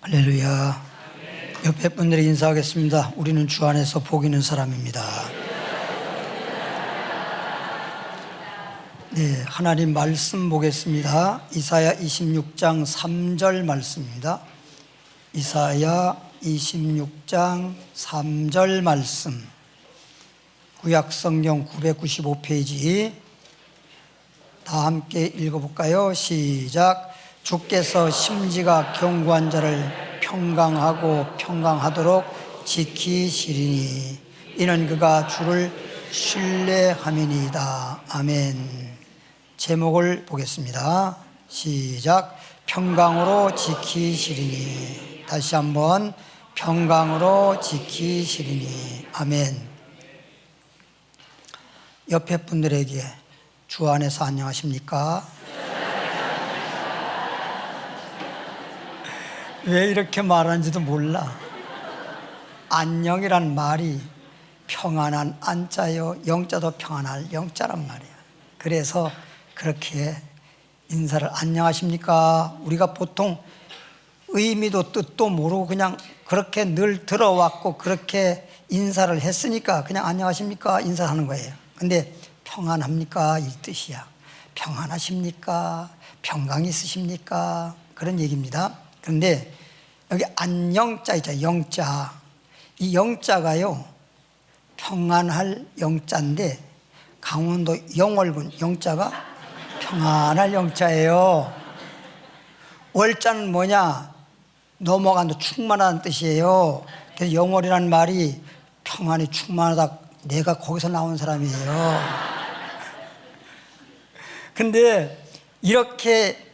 할렐루야. 옆에 분들에게 인사하겠습니다. 우리는 주 안에서 복 있는 사람입니다. 네, 하나님 말씀 보겠습니다. 이사야 26장 3절 말씀입니다. 이사야 26장 3절 말씀, 구약성경 995페이지. 다 함께 읽어볼까요? 시작. 주께서 심지가 견고한 자를 평강하고 평강하도록 지키시리니 이는 그가 주를 신뢰함이니이다. 아멘. 제목을 보겠습니다. 시작. 평강으로 지키시리니. 다시 한번 평강으로 지키시리니. 아멘. 옆에 분들에게 주 안에서 안녕하십니까? 왜 이렇게 말하는지도 몰라. 안녕이란 말이 평안한 안자요, 영자도 평안할 영자란 말이야. 그래서 그렇게 인사를 안녕하십니까? 우리가 보통 의미도 뜻도 모르고 그냥 그렇게 늘 들어왔고 그렇게 인사를 했으니까 그냥 안녕하십니까? 인사하는 거예요. 근데 평안합니까? 이 뜻이야. 평안하십니까? 평강 있으십니까? 그런 얘기입니다. 그런데 여기 안영자 있잖아요. 영자. 이 영자가요, 평안할 영자인데 강원도 영월군 영자가 평안할 영자예요. 월자는 뭐냐? 넘어간다, 충만하다는 뜻이에요. 그래서 영월이라는 말이 평안이 충만하다. 내가 거기서 나온 사람이에요. 근데 이렇게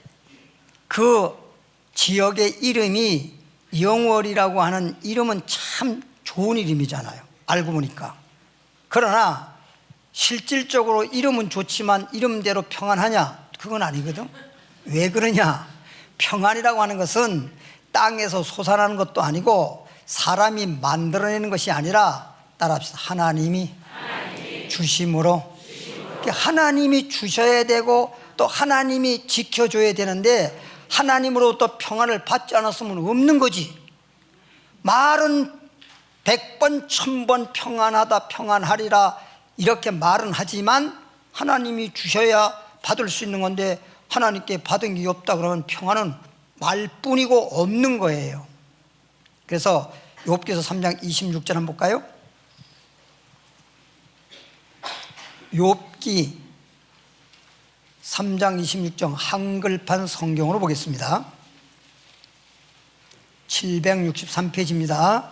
그 지역의 이름이 영월이라고 하는 이름은 참 좋은 이름이잖아요. 알고 보니까. 그러나 실질적으로 이름은 좋지만 이름대로 평안하냐? 그건 아니거든. 왜 그러냐? 평안이라고 하는 것은 땅에서 솟아나는 것도 아니고 사람이 만들어내는 것이 아니라, 따라합시다. 하나님이 주심으로. 하나님이 주셔야 되고 또 하나님이 지켜줘야 되는데 하나님으로부터 평안을 받지 않았으면 없는 거지. 말은 100번 1000번 평안하다 평안하리라 이렇게 말은 하지만 하나님이 주셔야 받을 수 있는 건데 하나님께 받은 게 없다 그러면 평안은 말뿐이고 없는 거예요. 그래서 욥기서 3장 26절 한번 볼까요? 욥기 3장 26절 한글판 성경으로 보겠습니다. 763페이지입니다.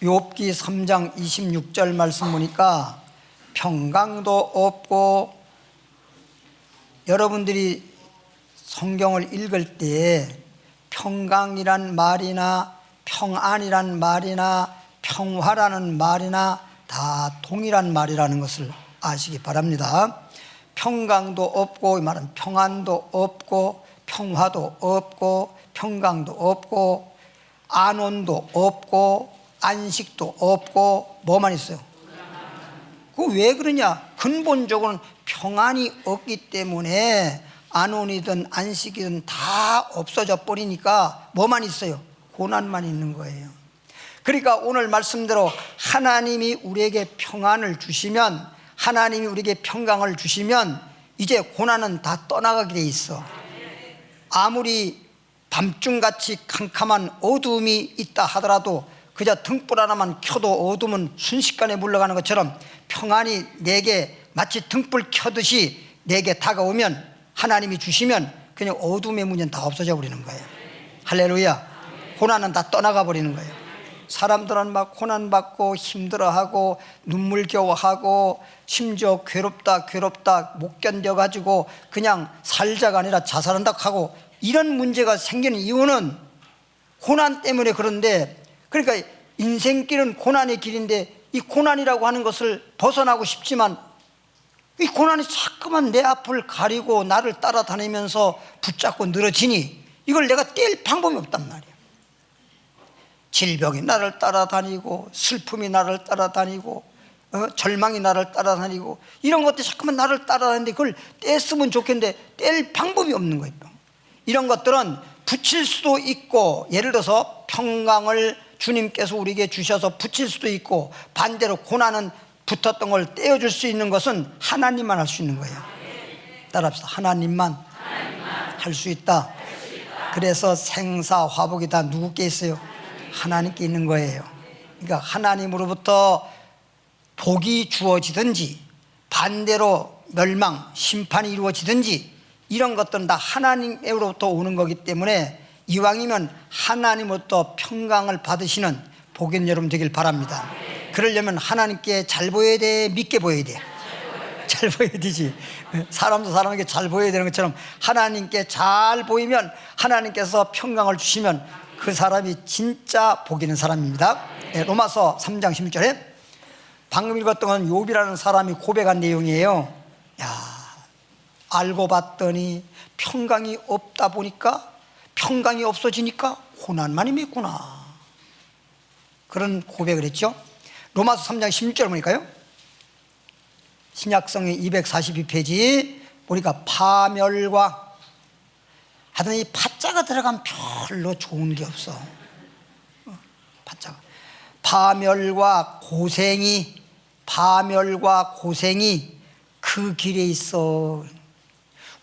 욥기 3장 26절 말씀 보니까 평강도 없고, 여러분들이 성경을 읽을 때 평강이란 말이나 평안이란 말이나 평화라는 말이나 다 동일한 말이라는 것을 아시기 바랍니다. 평강도 없고, 이 말은 평안도 없고 평화도 없고 평강도 없고 안온도 없고 안식도 없고 뭐만 있어요? 그 왜 그러냐? 근본적으로는 평안이 없기 때문에 안온이든 안식이든 다 없어져 버리니까 뭐만 있어요? 고난만 있는 거예요. 그러니까 오늘 말씀대로 하나님이 우리에게 평안을 주시면, 하나님이 우리에게 평강을 주시면 이제 고난은 다 떠나가게 돼 있어. 아무리 밤중같이 캄캄한 어두움이 있다 하더라도 그저 등불 하나만 켜도 어둠은 순식간에 물러가는 것처럼 평안이 내게 마치 등불 켜듯이 내게 다가오면, 하나님이 주시면 그냥 어둠의 문제는 다 없어져 버리는 거예요. 할렐루야. 고난은 다 떠나가 버리는 거예요. 사람들은 막 고난받고 힘들어하고 눈물겨워하고 심지어 괴롭다 못 견뎌가지고 그냥 살자가 아니라 자살한다 하고 이런 문제가 생기는 이유는 고난 때문에. 그런데 그러니까 인생길은 고난의 길인데 이 고난이라고 하는 것을 벗어나고 싶지만 이 고난이 자꾸만 내 앞을 가리고 나를 따라다니면서 붙잡고 늘어지니 이걸 내가 뗄 방법이 없단 말이야. 질병이 나를 따라다니고 슬픔이 나를 따라다니고 절망이 나를 따라다니고 이런 것들이 자꾸만 나를 따라다니는데 그걸 뗐으면 좋겠는데 뗄 방법이 없는 거예요. 이런 것들은 붙일 수도 있고, 예를 들어서 평강을 주님께서 우리에게 주셔서 붙일 수도 있고, 반대로 고난은 붙었던 걸 떼어줄 수 있는 것은 하나님만 할 수 있는 거예요. 따라합시다. 하나님만 할 수 있다. 그래서 생사 화복이 다 누구께 있어요? 하나님께 있는 거예요. 그러니까 하나님으로부터 복이 주어지든지 반대로 멸망, 심판이 이루어지든지 이런 것들은 다 하나님으로부터 오는 거기 때문에 이왕이면 하나님으로부터 평강을 받으시는 복인 여러분 되길 바랍니다. 그러려면 하나님께 잘 보여야 돼? 믿게 보여야 돼? 잘 보여야 되지. 사람도 사람에게 잘 보여야 되는 것처럼 하나님께 잘 보이면 하나님께서 평강을 주시면 그 사람이 진짜 복 있는 사람입니다. 네, 로마서 3장 16절에 방금 읽었던 건 욥이라는 사람이 고백한 내용이에요. 야, 알고 봤더니 평강이 없다 보니까, 평강이 없어지니까 고난만이 맺구나, 그런 고백을 했죠. 로마서 3장 16절 보니까요, 신약성의 242페이지 보니까 파멸과 하더니 이 파자가 들어가면 별로 좋은 게 없어. 파자가 파멸과 고생이 그 길에 있어.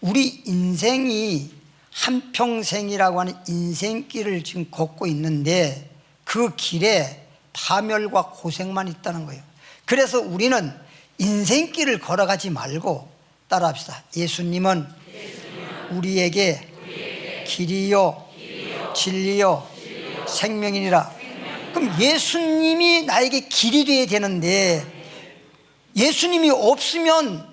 우리 인생이 한평생이라고 하는 인생길을 지금 걷고 있는데 그 길에 파멸과 고생만 있다는 거예요. 그래서 우리는 인생길을 걸어가지 말고 따라합시다. 예수님은 우리에게 길이요 진리요 생명이니라. 그럼 예수님이 나에게 길이 되어야 되는데, 예수님이 없으면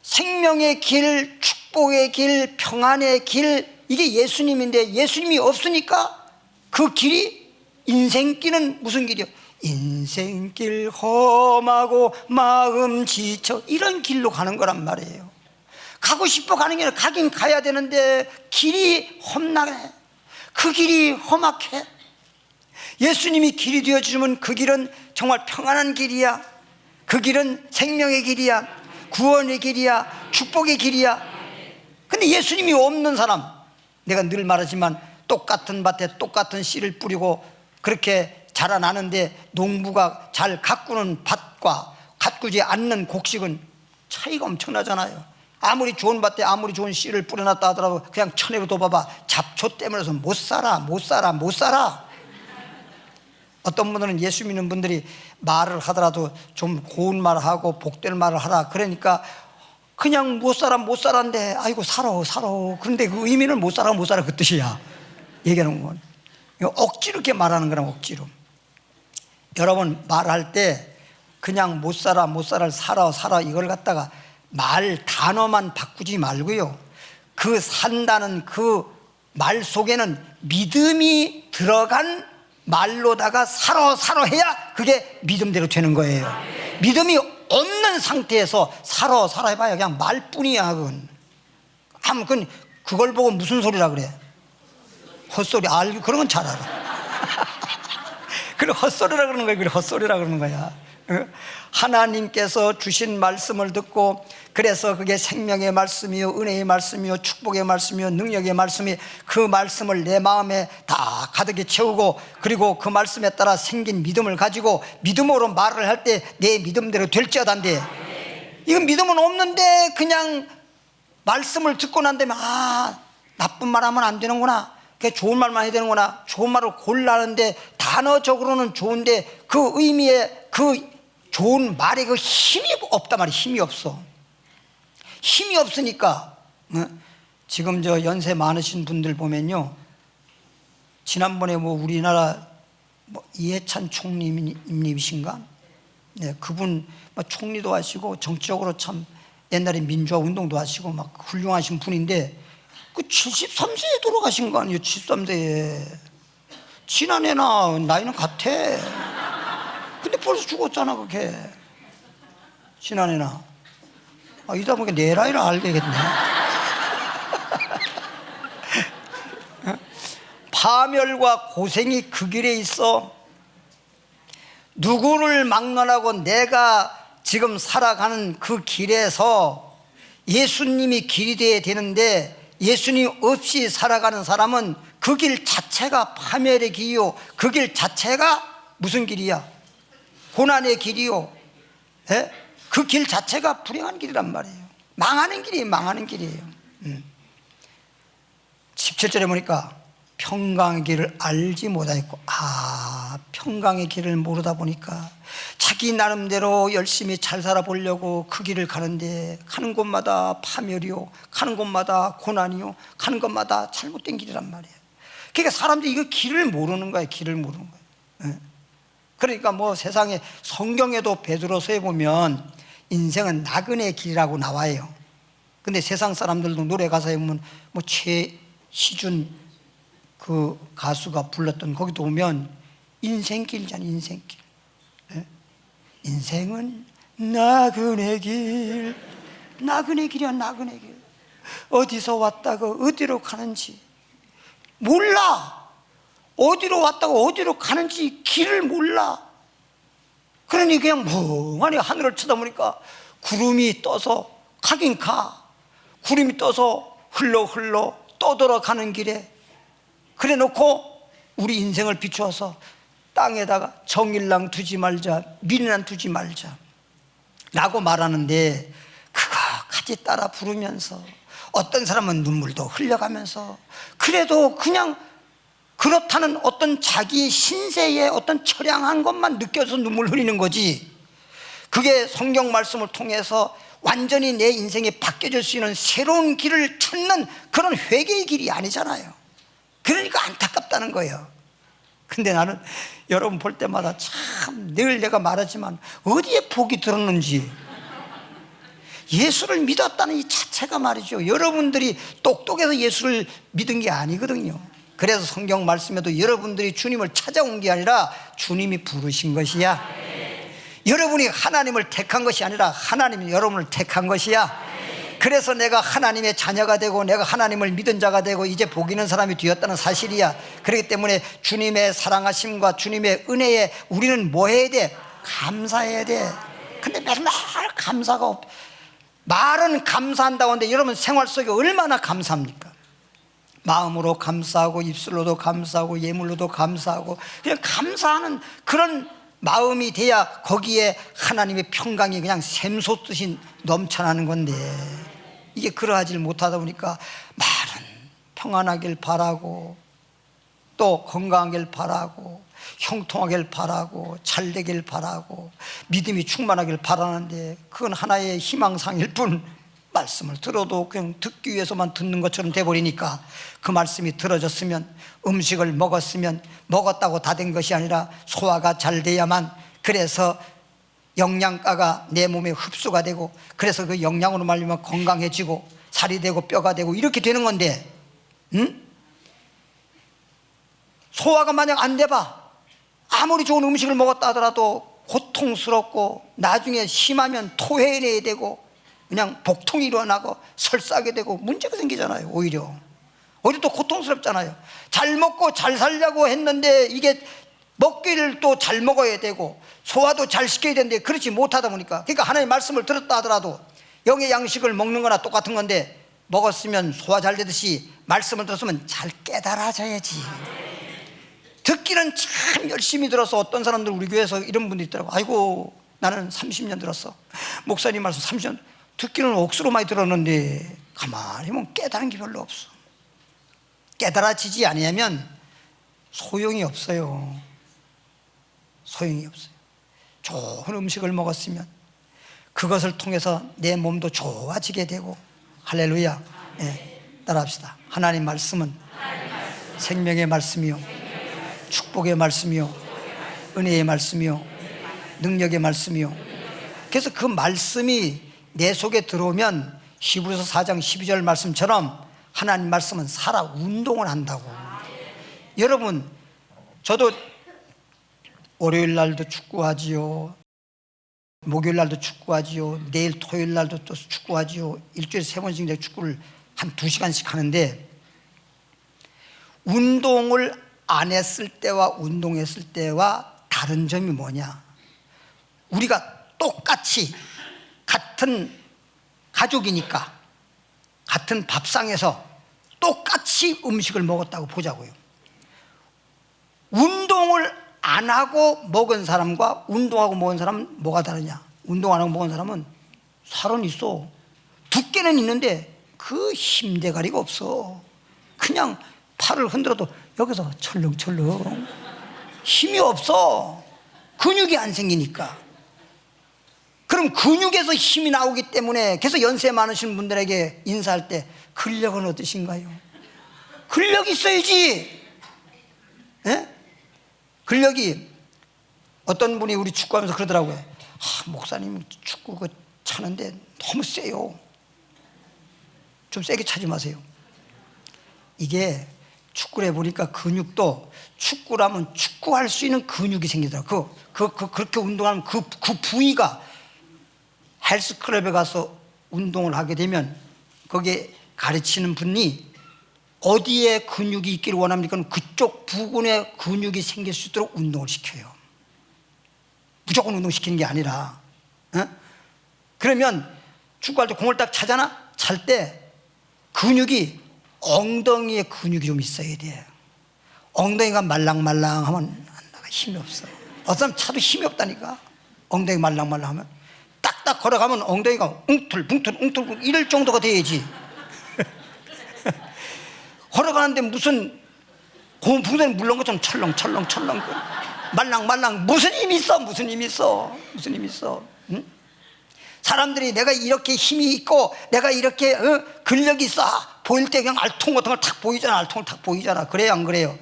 생명의 길, 축복의 길, 평안의 길, 이게 예수님인데 예수님이 없으니까 그 길이, 인생길은 무슨 길이요? 인생길 험하고 마음 지쳐, 이런 길로 가는 거란 말이에요. 가고 싶어 가는 게 아니라 가긴 가야 되는데 길이 험나게, 그 길이 험악해. 예수님이 길이 되어주면 그 길은 정말 평안한 길이야. 그 길은 생명의 길이야, 구원의 길이야, 축복의 길이야. 근데 예수님이 없는 사람, 내가 늘 말하지만 똑같은 밭에 똑같은 씨를 뿌리고 그렇게 자라나는데 농부가 잘 가꾸는 밭과 가꾸지 않는 곡식은 차이가 엄청나잖아요. 아무리 좋은 밭에 아무리 좋은 씨를 뿌려놨다 하더라도 그냥 천혜로 둬봐봐, 잡초 때문에 못 살아. 어떤 분들은 예수 믿는 분들이 말을 하더라도 좀 고운 말을 하고 복되는 말을 하라 그러니까 그냥 못 살아인데 아이고 살아. 그런데 그 의미는 못 살아 그 뜻이야. 얘기하는 건 억지로 이렇게 말하는 거랑 억지로. 여러분 말할 때 그냥 못 살아를 살아 이걸 갖다가 말 단어만 바꾸지 말고요, 그 산다는 그 말 속에는 믿음이 들어간 말로다가 살아 해야 그게 믿음대로 되는 거예요. 믿음이 없는 상태에서 살아 해봐야 그냥 말뿐이야. 그건 그걸 보고 무슨 소리라 그래? 헛소리. 알고 그런 건 잘 알아. 그래 헛소리라 그러는 거야. 그래 헛소리라 그러는 거야. 하나님께서 주신 말씀을 듣고, 그래서 그게 생명의 말씀이요 은혜의 말씀이요 축복의 말씀이요 능력의 말씀이, 그 말씀을 내 마음에 다 가득히 채우고, 그리고 그 말씀에 따라 생긴 믿음을 가지고 믿음으로 말을 할 때 내 믿음대로 될지어다인데, 이건 믿음은 없는데 그냥 말씀을 듣고 난 다음에 나쁜 말 하면 안 되는구나, 좋은 말만 해야 되는구나, 좋은 말을 골라하는데 단어적으로는 좋은데 그 의미에 그 좋은 말에 그 힘이 없단 말이야. 힘이 없어. 힘이 없으니까 지금 저 연세 많으신 분들 보면요, 지난번에 우리나라 이해찬 총리님이신가? 네, 그분 총리도 하시고 정치적으로 참 옛날에 민주화 운동도 하시고 막 훌륭하신 분인데 그 73세에 돌아가신 거 아니에요? 73세에. 지난해나 나이는 같아. 근데 벌써 죽었잖아. 그게 지난해나. 이다 보니까 내 나이를 알겠네. 파멸과 고생이 그 길에 있어. 누구를 막론하고 내가 지금 살아가는 그 길에서 예수님이 길이 되어야 되는데 예수님 없이 살아가는 사람은 그 길 자체가 파멸의 길이요, 그 길 자체가 무슨 길이야? 고난의 길이요. 예? 그 길 자체가 불행한 길이란 말이에요. 망하는 길이에요. 망하는 길이에요. 17절에 보니까 평강의 길을 알지 못하였고, 평강의 길을 모르다 보니까 자기 나름대로 열심히 잘 살아보려고 그 길을 가는데, 가는 곳마다 파멸이요, 가는 곳마다 고난이요, 가는 곳마다 잘못된 길이란 말이에요. 그러니까 사람들이 이거 길을 모르는 거예요. 길을 모르는 거예요. 그러니까 뭐 세상에, 성경에도 베드로서에 보면 인생은 나그네 길이라고 나와요. 근데 세상 사람들도 노래 가사에 보면 뭐 최희준 그 가수가 불렀던, 거기도 보면 인생길이잖아요. 인생길. 인생은 나그네 길, 나그네 길이야. 나그네 길. 어디서 왔다고 어디로 가는지 몰라. 어디로 왔다고 어디로 가는지 길을 몰라. 그러니 그냥 멍하니 하늘을 쳐다보니까 구름이 떠서 가긴 가, 구름이 떠서 흘러 떠돌아가는 길에, 그래 놓고 우리 인생을 비추어서 땅에다가 정일랑 두지 말자, 미련한 두지 말자 라고 말하는데, 그거까지 따라 부르면서 어떤 사람은 눈물도 흘려가면서, 그래도 그냥 그렇다는 어떤 자기 신세의 어떤 처량한 것만 느껴서 눈물 흘리는 거지, 그게 성경 말씀을 통해서 완전히 내 인생이 바뀌어질 수 있는 새로운 길을 찾는 그런 회개의 길이 아니잖아요. 그러니까 안타깝다는 거예요. 근데 나는 여러분 볼 때마다 참 늘 내가 말하지만 어디에 복이 들었는지, 예수를 믿었다는 이 자체가 말이죠, 여러분들이 똑똑해서 예수를 믿은 게 아니거든요. 그래서 성경 말씀에도 여러분들이 주님을 찾아온 게 아니라 주님이 부르신 것이야. 여러분이 하나님을 택한 것이 아니라 하나님이 여러분을 택한 것이야. 그래서 내가 하나님의 자녀가 되고 내가 하나님을 믿은 자가 되고 이제 복 있는 사람이 되었다는 사실이야. 그렇기 때문에 주님의 사랑하심과 주님의 은혜에 우리는 뭐 해야 돼? 감사해야 돼. 근데 맨날 감사가 없. 말은 감사한다고 하는데 여러분 생활 속에 얼마나 감사합니까? 마음으로 감사하고 입술로도 감사하고 예물로도 감사하고, 그냥 감사하는 그런 마음이 돼야 거기에 하나님의 평강이 그냥 샘솟듯이 넘쳐나는 건데, 이게 그러하지 못하다 보니까 말은 평안하길 바라고, 또 건강하길 바라고, 형통하길 바라고, 잘되길 바라고, 믿음이 충만하길 바라는데, 그건 하나의 희망상일 뿐, 말씀을 들어도 그냥 듣기 위해서만 듣는 것처럼 돼버리니까, 그 말씀이 들어졌으면, 음식을 먹었으면 먹었다고 다 된 것이 아니라 소화가 잘 돼야만, 그래서 영양가가 내 몸에 흡수가 되고, 그래서 그 영양으로 말미암아 건강해지고 살이 되고 뼈가 되고 이렇게 되는 건데, 소화가 만약 안 돼봐, 아무리 좋은 음식을 먹었다 하더라도 고통스럽고 나중에 심하면 토해내야 되고 그냥 복통이 일어나고 설사하게 되고 문제가 생기잖아요. 오히려 또 고통스럽잖아요. 잘 먹고 잘 살려고 했는데 이게 먹기를 또 잘 먹어야 되고 소화도 잘 시켜야 되는데 그렇지 못하다 보니까, 그러니까 하나님의 말씀을 들었다 하더라도 영의 양식을 먹는 거나 똑같은 건데, 먹었으면 소화 잘 되듯이 말씀을 들었으면 잘 깨달아져야지. 듣기는 참 열심히 들어서, 어떤 사람들 우리 교회에서 이런 분들이 있더라고. 아이고 나는 30년 들었어, 목사님 말씀 30년, 듣기는 억수로 많이 들었는데 가만히 보면 깨달은 게 별로 없어. 깨달아지지 않으면 소용이 없어요. 소용이 없어요. 좋은 음식을 먹었으면 그것을 통해서 내 몸도 좋아지게 되고. 할렐루야. 네, 따라합시다. 하나님 말씀은 생명의 말씀이요, 축복의 말씀이요, 은혜의 말씀이요, 능력의 말씀이요. 그래서 그 말씀이 내 속에 들어오면 히브리서 4장 12절 말씀처럼 하나님 말씀은 살아 운동을 한다고. 여러분, 저도 월요일 날도 축구하지요, 목요일 날도 축구하지요, 내일 토요일 날도 또 축구하지요. 일주일에 3번씩 축구를 한 2시간씩 하는데, 운동을 안 했을 때와 운동했을 때와 다른 점이 뭐냐? 우리가 똑같이 같은 가족이니까 같은 밥상에서 똑같이 음식을 먹었다고 보자고요. 운동을 안 하고 먹은 사람과 운동하고 먹은 사람은 뭐가 다르냐? 운동 안 하고 먹은 사람은 살은 있어. 두께는 있는데 그 힘대가리가 없어. 그냥 팔을 흔들어도 여기서 철렁철렁 힘이 없어. 근육이 안 생기니까. 그럼 근육에서 힘이 나오기 때문에, 그래서 연세 많으신 분들에게 인사할 때 근력은 어떠신가요? 근력이 있어야지. 예? 근력이, 어떤 분이 우리 축구하면서 그러더라고요. 목사님 축구 차는데 너무 세요. 좀 세게 차지 마세요. 이게 축구를 해보니까 근육도, 축구라면 축구할 수 있는 근육이 생기더라고요. 그렇게 운동하면 그 부위가, 헬스클럽에 가서 운동을 하게 되면 거기에 가르치는 분이 어디에 근육이 있기를 원합니까? 그쪽 부근에 근육이 생길 수 있도록 운동을 시켜요. 무조건 운동시키는 게 아니라. 그러면 축구할 때 공을 딱 차잖아? 찰 때 근육이, 엉덩이에 근육이 좀 있어야 돼. 엉덩이가 말랑말랑하면 힘이 없어. 어떤 사람 차도 힘이 없다니까. 엉덩이 말랑말랑하면. 딱딱 걸어가면 엉덩이가 웅틀붕틀 이럴 정도가 돼야지. 걸어가는데 무슨 고무풍선에 물른 것처럼 철렁철렁 말랑말랑, 무슨 힘이 있어. 응? 사람들이 내가 이렇게 힘이 있고 내가 이렇게 근력이 있어 보일 때 그냥 알통 같은 걸 탁 보이잖아. 알통을 탁 보이잖아. 그래요, 안 그래요?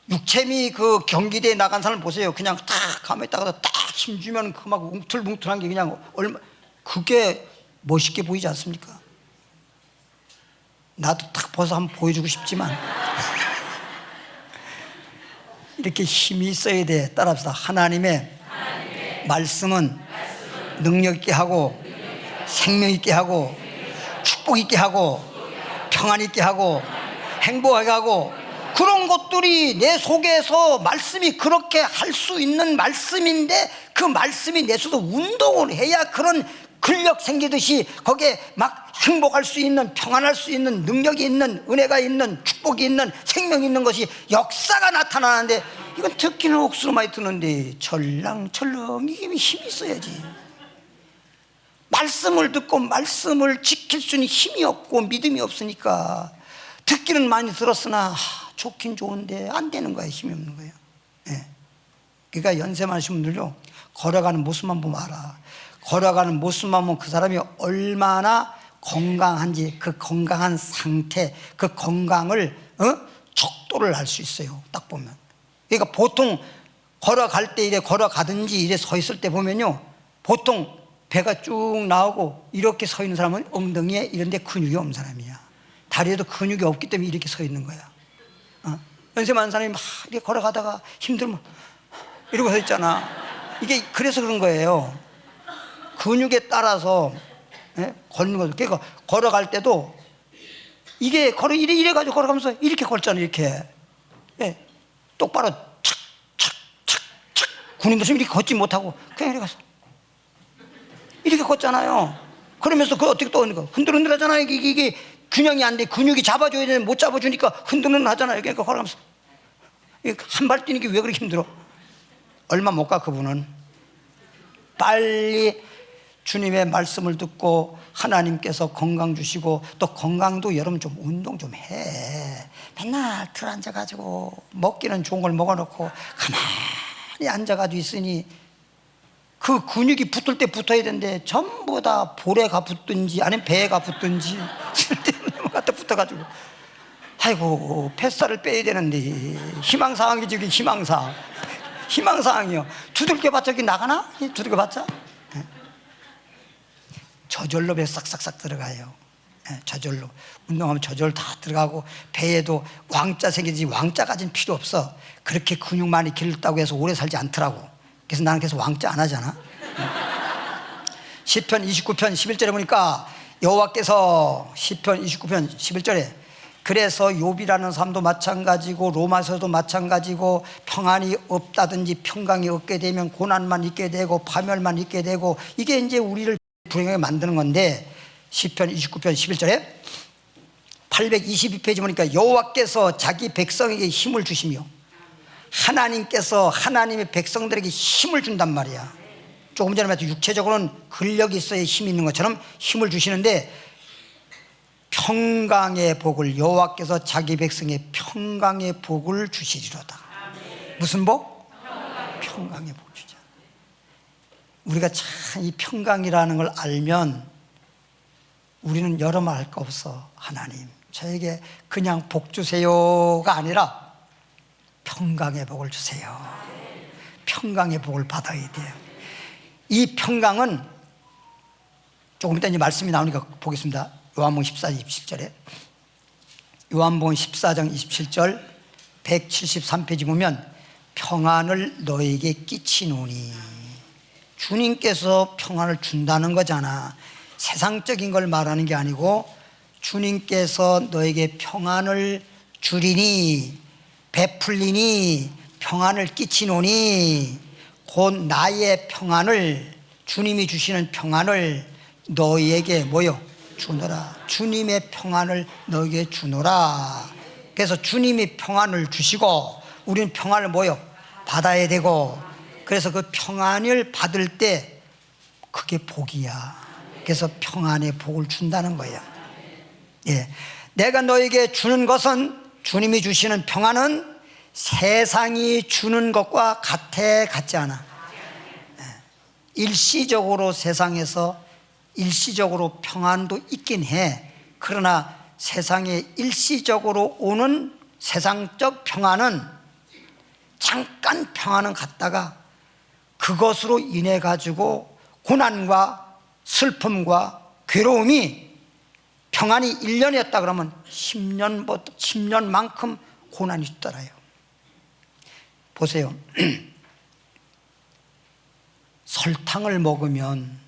육체미 그 경기대에 나간 사람 보세요. 그냥 딱 가만히 있다가 딱 힘주면 그 막 웅틀뭉틀한 게 그냥 그게 멋있게 보이지 않습니까? 나도 딱 벗어 한번 보여주고 싶지만 이렇게 힘이 있어야 돼. 따라합시다. 하나님의 말씀은 능력 있게 하고 생명 있게 하고 축복 있게 하고 평안 있게 하고 행복하게 하고, 그런 것들이 내 속에서 말씀이 그렇게 할 수 있는 말씀인데, 그 말씀이 내 속에서 운동을 해야 그런 근력 생기듯이 거기에 막 행복할 수 있는, 평안할 수 있는, 능력이 있는, 은혜가 있는, 축복이 있는, 생명이 있는 것이 역사가 나타나는데, 이건 듣기는 억수로 많이 듣는데 철렁철렁 이게 힘이 있어야지. 말씀을 듣고 말씀을 지킬 수 있는 힘이 없고 믿음이 없으니까 듣기는 많이 들었으나 좋긴 좋은데 안 되는 거예요. 힘이 없는 거예요. 예. 그러니까 연세 많으신 분들요, 걸어가는 모습만 보면 알아. 걸어가는 모습만 보면 그 사람이 얼마나 건강한지, 그 건강한 상태, 그 건강을 척도를 알 수 있어요. 딱 보면. 그러니까 보통 걸어갈 때 이래 걸어가든지 이래 서 있을 때 보면요, 보통 배가 쭉 나오고 이렇게 서 있는 사람은 엉덩이에 이런 데 근육이 없는 사람이야. 다리에도 근육이 없기 때문에 이렇게 서 있는 거야. 연세 많은 사람이 막 이렇게 걸어가다가 힘들면 이러고 서 있잖아. 이게 그래서 그런 거예요. 근육에 따라서 걷는 거죠. 그러니까 걸어갈 때도 이게 이래 가지고 걸어가면서 이렇게 걸잖아. 이렇게 똑바로 착착착착 군인 것처럼 이렇게 걷지 못하고 그냥 이렇게 가서 이렇게 걷잖아요. 그러면서 그 어떻게 또 흔들흔들하잖아요. 이게 균형이 안 돼. 근육이 잡아줘야 되는데 못 잡아주니까 흔들흔들하잖아요. 그러니까 걸어가면서 한 발 뛰는 게 왜 그렇게 힘들어? 얼마 못 가. 그분은 빨리 주님의 말씀을 듣고 하나님께서 건강 주시고, 또 건강도 여러분 좀 운동 좀 해. 맨날 들 앉아가지고 먹기는 좋은 걸 먹어놓고 가만히 앉아가지고 있으니 그 근육이 붙을 때 붙어야 되는데 전부 다 볼에가 붙든지 아니면 배에가 붙든지 쓸데없는 갖다 붙어가지고, 아이고 뱃살을 빼야 되는데 희망사항이지. 이게 희망사항이요. 두들겨봤자 여기 나가나? 두들겨봤자 저절로 배 싹싹싹 들어가요. 저절로 운동하면 저절로 다 들어가고, 배에도 왕자 생기지. 왕자 가진 필요 없어. 그렇게 근육 많이 길렀다고 해서 오래 살지 않더라고. 그래서 나는 계속 왕자 안 하잖아. 시편 29편 11절에 보니까 여호와께서, 시편 29편 11절에, 그래서 욥이라는 사람도 마찬가지고 로마서도 마찬가지고, 평안이 없다든지 평강이 없게 되면 고난만 있게 되고 파멸만 있게 되고, 이게 이제 우리를 불행하게 만드는 건데, 시편 29편 11절에 822페이지 보니까 여호와께서 자기 백성에게 힘을 주시며, 하나님께서 하나님의 백성들에게 힘을 준단 말이야. 조금 전에 말했죠. 육체적으로는 근력이 있어야 힘이 있는 것처럼 힘을 주시는데, 평강의 복을, 여호와께서 자기 백성의 평강의 복을 주시리로다. 무슨 복? 평강의 복 주자. 우리가 참 이 평강이라는 걸 알면 우리는 여러 말 할 거 없어. 하나님 저에게 그냥 복 주세요가 아니라 평강의 복을 주세요. 평강의 복을 받아야 돼요. 이 평강은 조금 이따 이제 말씀이 나오니까 보겠습니다. 요한복음 14장 27절에, 요한복음 14장 27절 173페이지 보면 평안을 너에게 끼치노니, 주님께서 평안을 준다는 거잖아. 세상적인 걸 말하는 게 아니고 주님께서 너에게 평안을 주리니, 베풀리니, 평안을 끼치노니, 곧 나의 평안을, 주님이 주시는 평안을 너희에게 뭐요? 주노라. 주님의 평안을 너희에게 주노라. 그래서 주님이 평안을 주시고 우리는 평안을 뭐요? 받아야 되고, 그래서 그 평안을 받을 때 그게 복이야. 그래서 평안의 복을 준다는 거예요. 예. 내가 너에게 주는 것은, 주님이 주시는 평안은 세상이 주는 것과 같지 않아. 예. 일시적으로 세상에서 일시적으로 평안도 있긴 해. 그러나 세상에 일시적으로 오는 세상적 평안은 잠깐 평안은 갔다가 그것으로 인해 가지고 고난과 슬픔과 괴로움이, 평안이 1년이었다 그러면 10년만큼 고난이 있더라요. 보세요. 설탕을 먹으면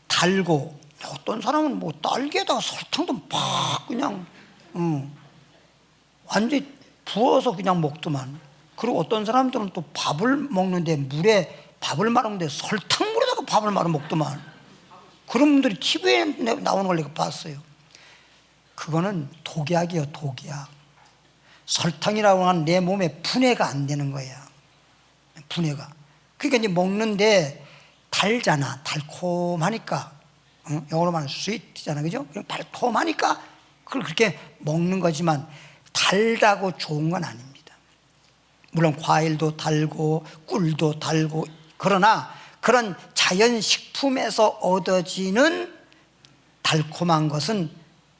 달고, 어떤 사람은 뭐 딸기에다가 설탕도 막 그냥 완전히 부어서 그냥 먹더만. 그리고 어떤 사람들은 또 밥을 먹는데 물에 밥을 말았는데 설탕물에다가 밥을 말아 먹더만. 그런 분들이 TV에 나오는 걸 내가 봤어요. 그거는 독약이에요. 독약. 설탕이라고 하는 내 몸에 분해가 안 되는 거야. 분해가. 그러니까 이제 먹는데 달잖아. 달콤하니까. 영어로 말하면 스위트잖아. 그죠? 달콤하니까 그걸 그렇게 먹는 거지만 달다고 좋은 건 아닙니다. 물론 과일도 달고 꿀도 달고, 그러나 그런 자연식품에서 얻어지는 달콤한 것은,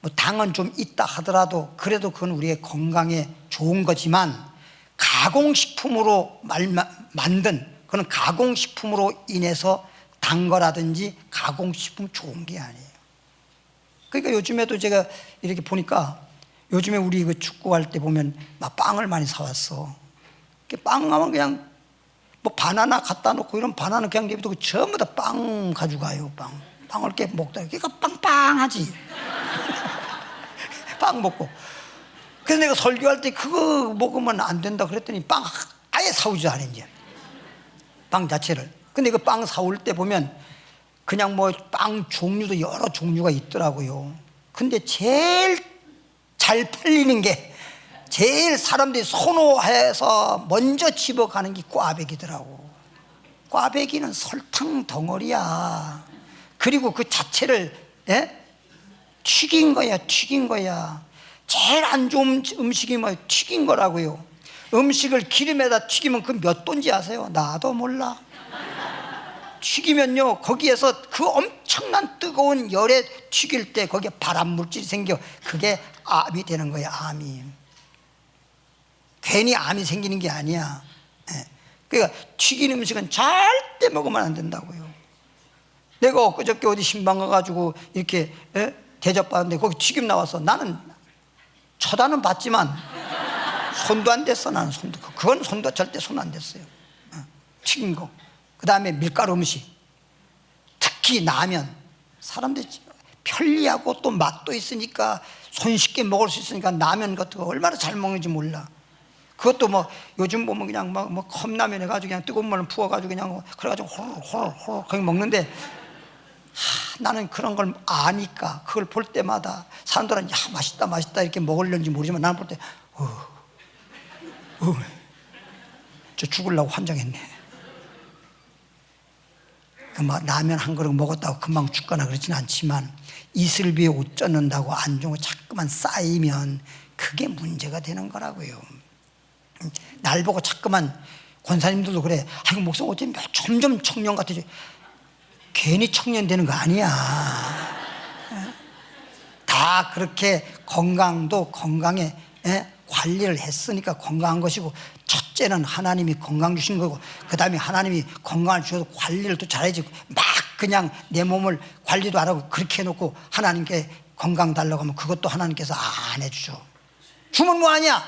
뭐 당은 좀 있다 하더라도 그래도 그건 우리의 건강에 좋은 거지만, 가공식품으로 만든, 그런 가공식품으로 인해서 단 거라든지 가공식품 좋은 게 아니에요. 그러니까 요즘에도 제가 이렇게 보니까, 요즘에 우리 그 축구할 때 보면 막 빵을 많이 사왔어. 빵 하면 그냥 뭐 바나나 갖다 놓고, 이런 바나나 그냥 내비두고 전부 다 빵 가져가요. 빵을 이렇게 먹다. 그러니까 빵빵하지. 빵 먹고. 그래서 내가 설교할 때 그거 먹으면 안 된다 그랬더니 빵 아예 사오지 않아, 이제. 빵 자체를. 근데 그 빵 사올 때 보면 그냥 뭐 빵 종류도 여러 종류가 있더라고요. 근데 제일 잘 팔리는 게, 제일 사람들이 선호해서 먼저 집어가는 게 꽈배기더라고. 꽈배기는 설탕 덩어리야. 그리고 그 자체를 튀긴 거야. 제일 안 좋은 음식이 뭐 튀긴 거라고요. 음식을 기름에다 튀기면 그 몇 돈지 아세요? 나도 몰라. 튀기면요, 거기에서 그 엄청난 뜨거운 열에 튀길 때 거기에 발암 물질이 생겨. 그게 암이 되는 거야. 암이. 괜히 암이 생기는 게 아니야. 그러니까 튀긴 음식은 절대 먹으면 안 된다고요. 내가 엊그저께 어디 신방 가가지고 이렇게 대접받았는데 거기 튀김 나와서, 나는 쳐다는 봤지만 손도 안 댔어. 나는 그건 절대 손 안 댔어요. 튀긴 거. 그 다음에 밀가루 음식, 특히 라면. 사람들이 편리하고 또 맛도 있으니까 손쉽게 먹을 수 있으니까 라면 같은 거 얼마나 잘 먹는지 몰라. 그것도 뭐 요즘 보면 그냥 뭐 컵라면 해가지고 그냥 뜨거운 물을 부어가지고 그냥 그래가지고 호로록 거기 먹는데, 나는 그런 걸 아니까 그걸 볼 때마다 사람들은 야 맛있다 맛있다 이렇게 먹으려는지 모르지만 나는 볼 때 저 죽으려고 환장했네. 라면 한 그릇 먹었다고 금방 죽거나 그러진 않지만 이슬 위에 옷 젖는다고 안 좋은 거 자꾸만 쌓이면 그게 문제가 되는 거라고요. 날 보고 자꾸만 권사님들도 그래. 아이고 목사님 어째 점점 청년 같아져. 괜히 청년 되는 거 아니야. 다 그렇게 건강도 건강에 관리를 했으니까 건강한 것이고, 첫째는 하나님이 건강 주신 거고, 그 다음에 하나님이 건강을 주셔서 관리를 또 잘해야지. 막 그냥 내 몸을 관리도 안 하고 그렇게 해놓고 하나님께 건강 달라고 하면 그것도 하나님께서 안 해주죠. 주면 뭐하냐?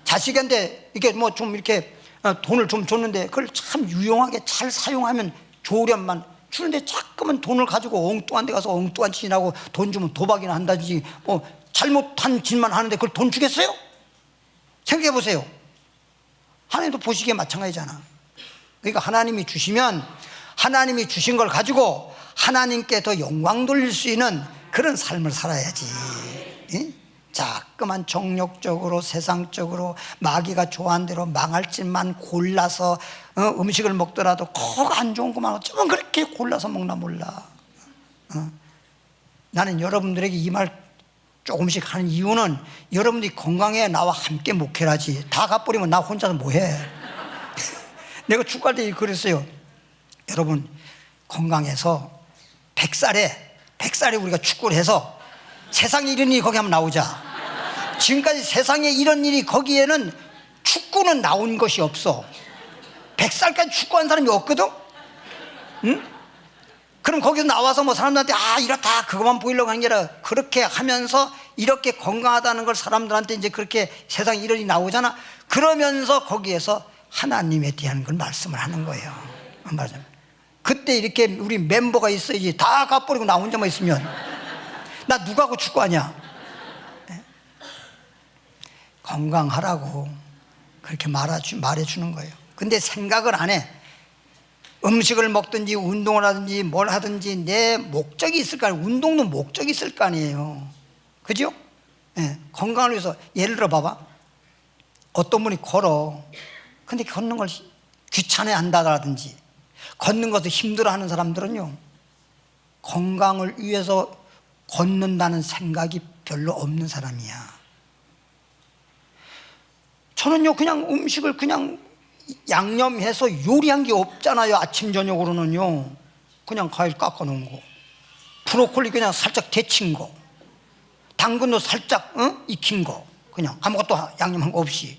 자식한테 이렇게 뭐 좀 이렇게 돈을 좀 줬는데 그걸 참 유용하게 잘 사용하면 좋으련만 주는데 자꾸만 돈을 가지고 엉뚱한 데 가서 엉뚱한 짓이나고 돈 주면 도박이나 한다든지 뭐 잘못한 짓만 하는데 그걸 돈 주겠어요? 생각해 보세요. 하나님도 보시기에 마찬가지잖아. 그러니까 하나님이 주시면 하나님이 주신 걸 가지고 하나님께 더 영광 돌릴 수 있는 그런 삶을 살아야지. 예? 자꾸만 정욕적으로 세상적으로 마귀가 좋아하는 대로 망할 짓만 골라서 음식을 먹더라도 꼭 안 좋은 것만 어쩌면 그렇게 골라서 먹나 몰라. 나는 여러분들에게 이 말 조금씩 하는 이유는 여러분들이 건강해 나와 함께 목회를 하지. 다 가버리면 나 혼자서 뭐해. 내가 축구할 때 그랬어요. 여러분 건강해서 100살에 우리가 축구를 해서 세상에 이런 일이 거기 한번 나오자. 지금까지 세상에 이런 일이 거기에는 축구는 나온 것이 없어. 100살까지 축구한 사람이 없거든. 응? 그럼 거기서 나와서 뭐 사람들한테 이렇다 그것만 보이려고 하는 게 아니라 그렇게 하면서 이렇게 건강하다는 걸 사람들한테 이제 그렇게 세상에 이런 일이 나오잖아. 그러면서 거기에서 하나님에 대한 걸 말씀을 하는 거예요. 맞아요. 그때 이렇게 우리 멤버가 있어야지. 다 가버리고 나 혼자만 있으면 나 누구하고 축구하냐. 건강하라고 그렇게 말해주는 거예요. 근데 생각을 안 해. 음식을 먹든지 운동을 하든지 뭘 하든지 내 목적이 있을 거 아니에요. 운동도 목적이 있을 거 아니에요. 그죠? 네. 건강을 위해서 예를 들어 봐봐. 어떤 분이 걸어. 근데 걷는 걸 귀찮아 한다든지 걷는 것도 힘들어 하는 사람들은요, 건강을 위해서 걷는다는 생각이 별로 없는 사람이야. 저는요 그냥 음식을 그냥 양념해서 요리한 게 없잖아요. 아침 저녁으로는요 그냥 과일 깎아 놓은 거, 브로콜리 그냥 살짝 데친 거, 당근도 살짝 익힌 거, 그냥 아무것도 양념한 거 없이,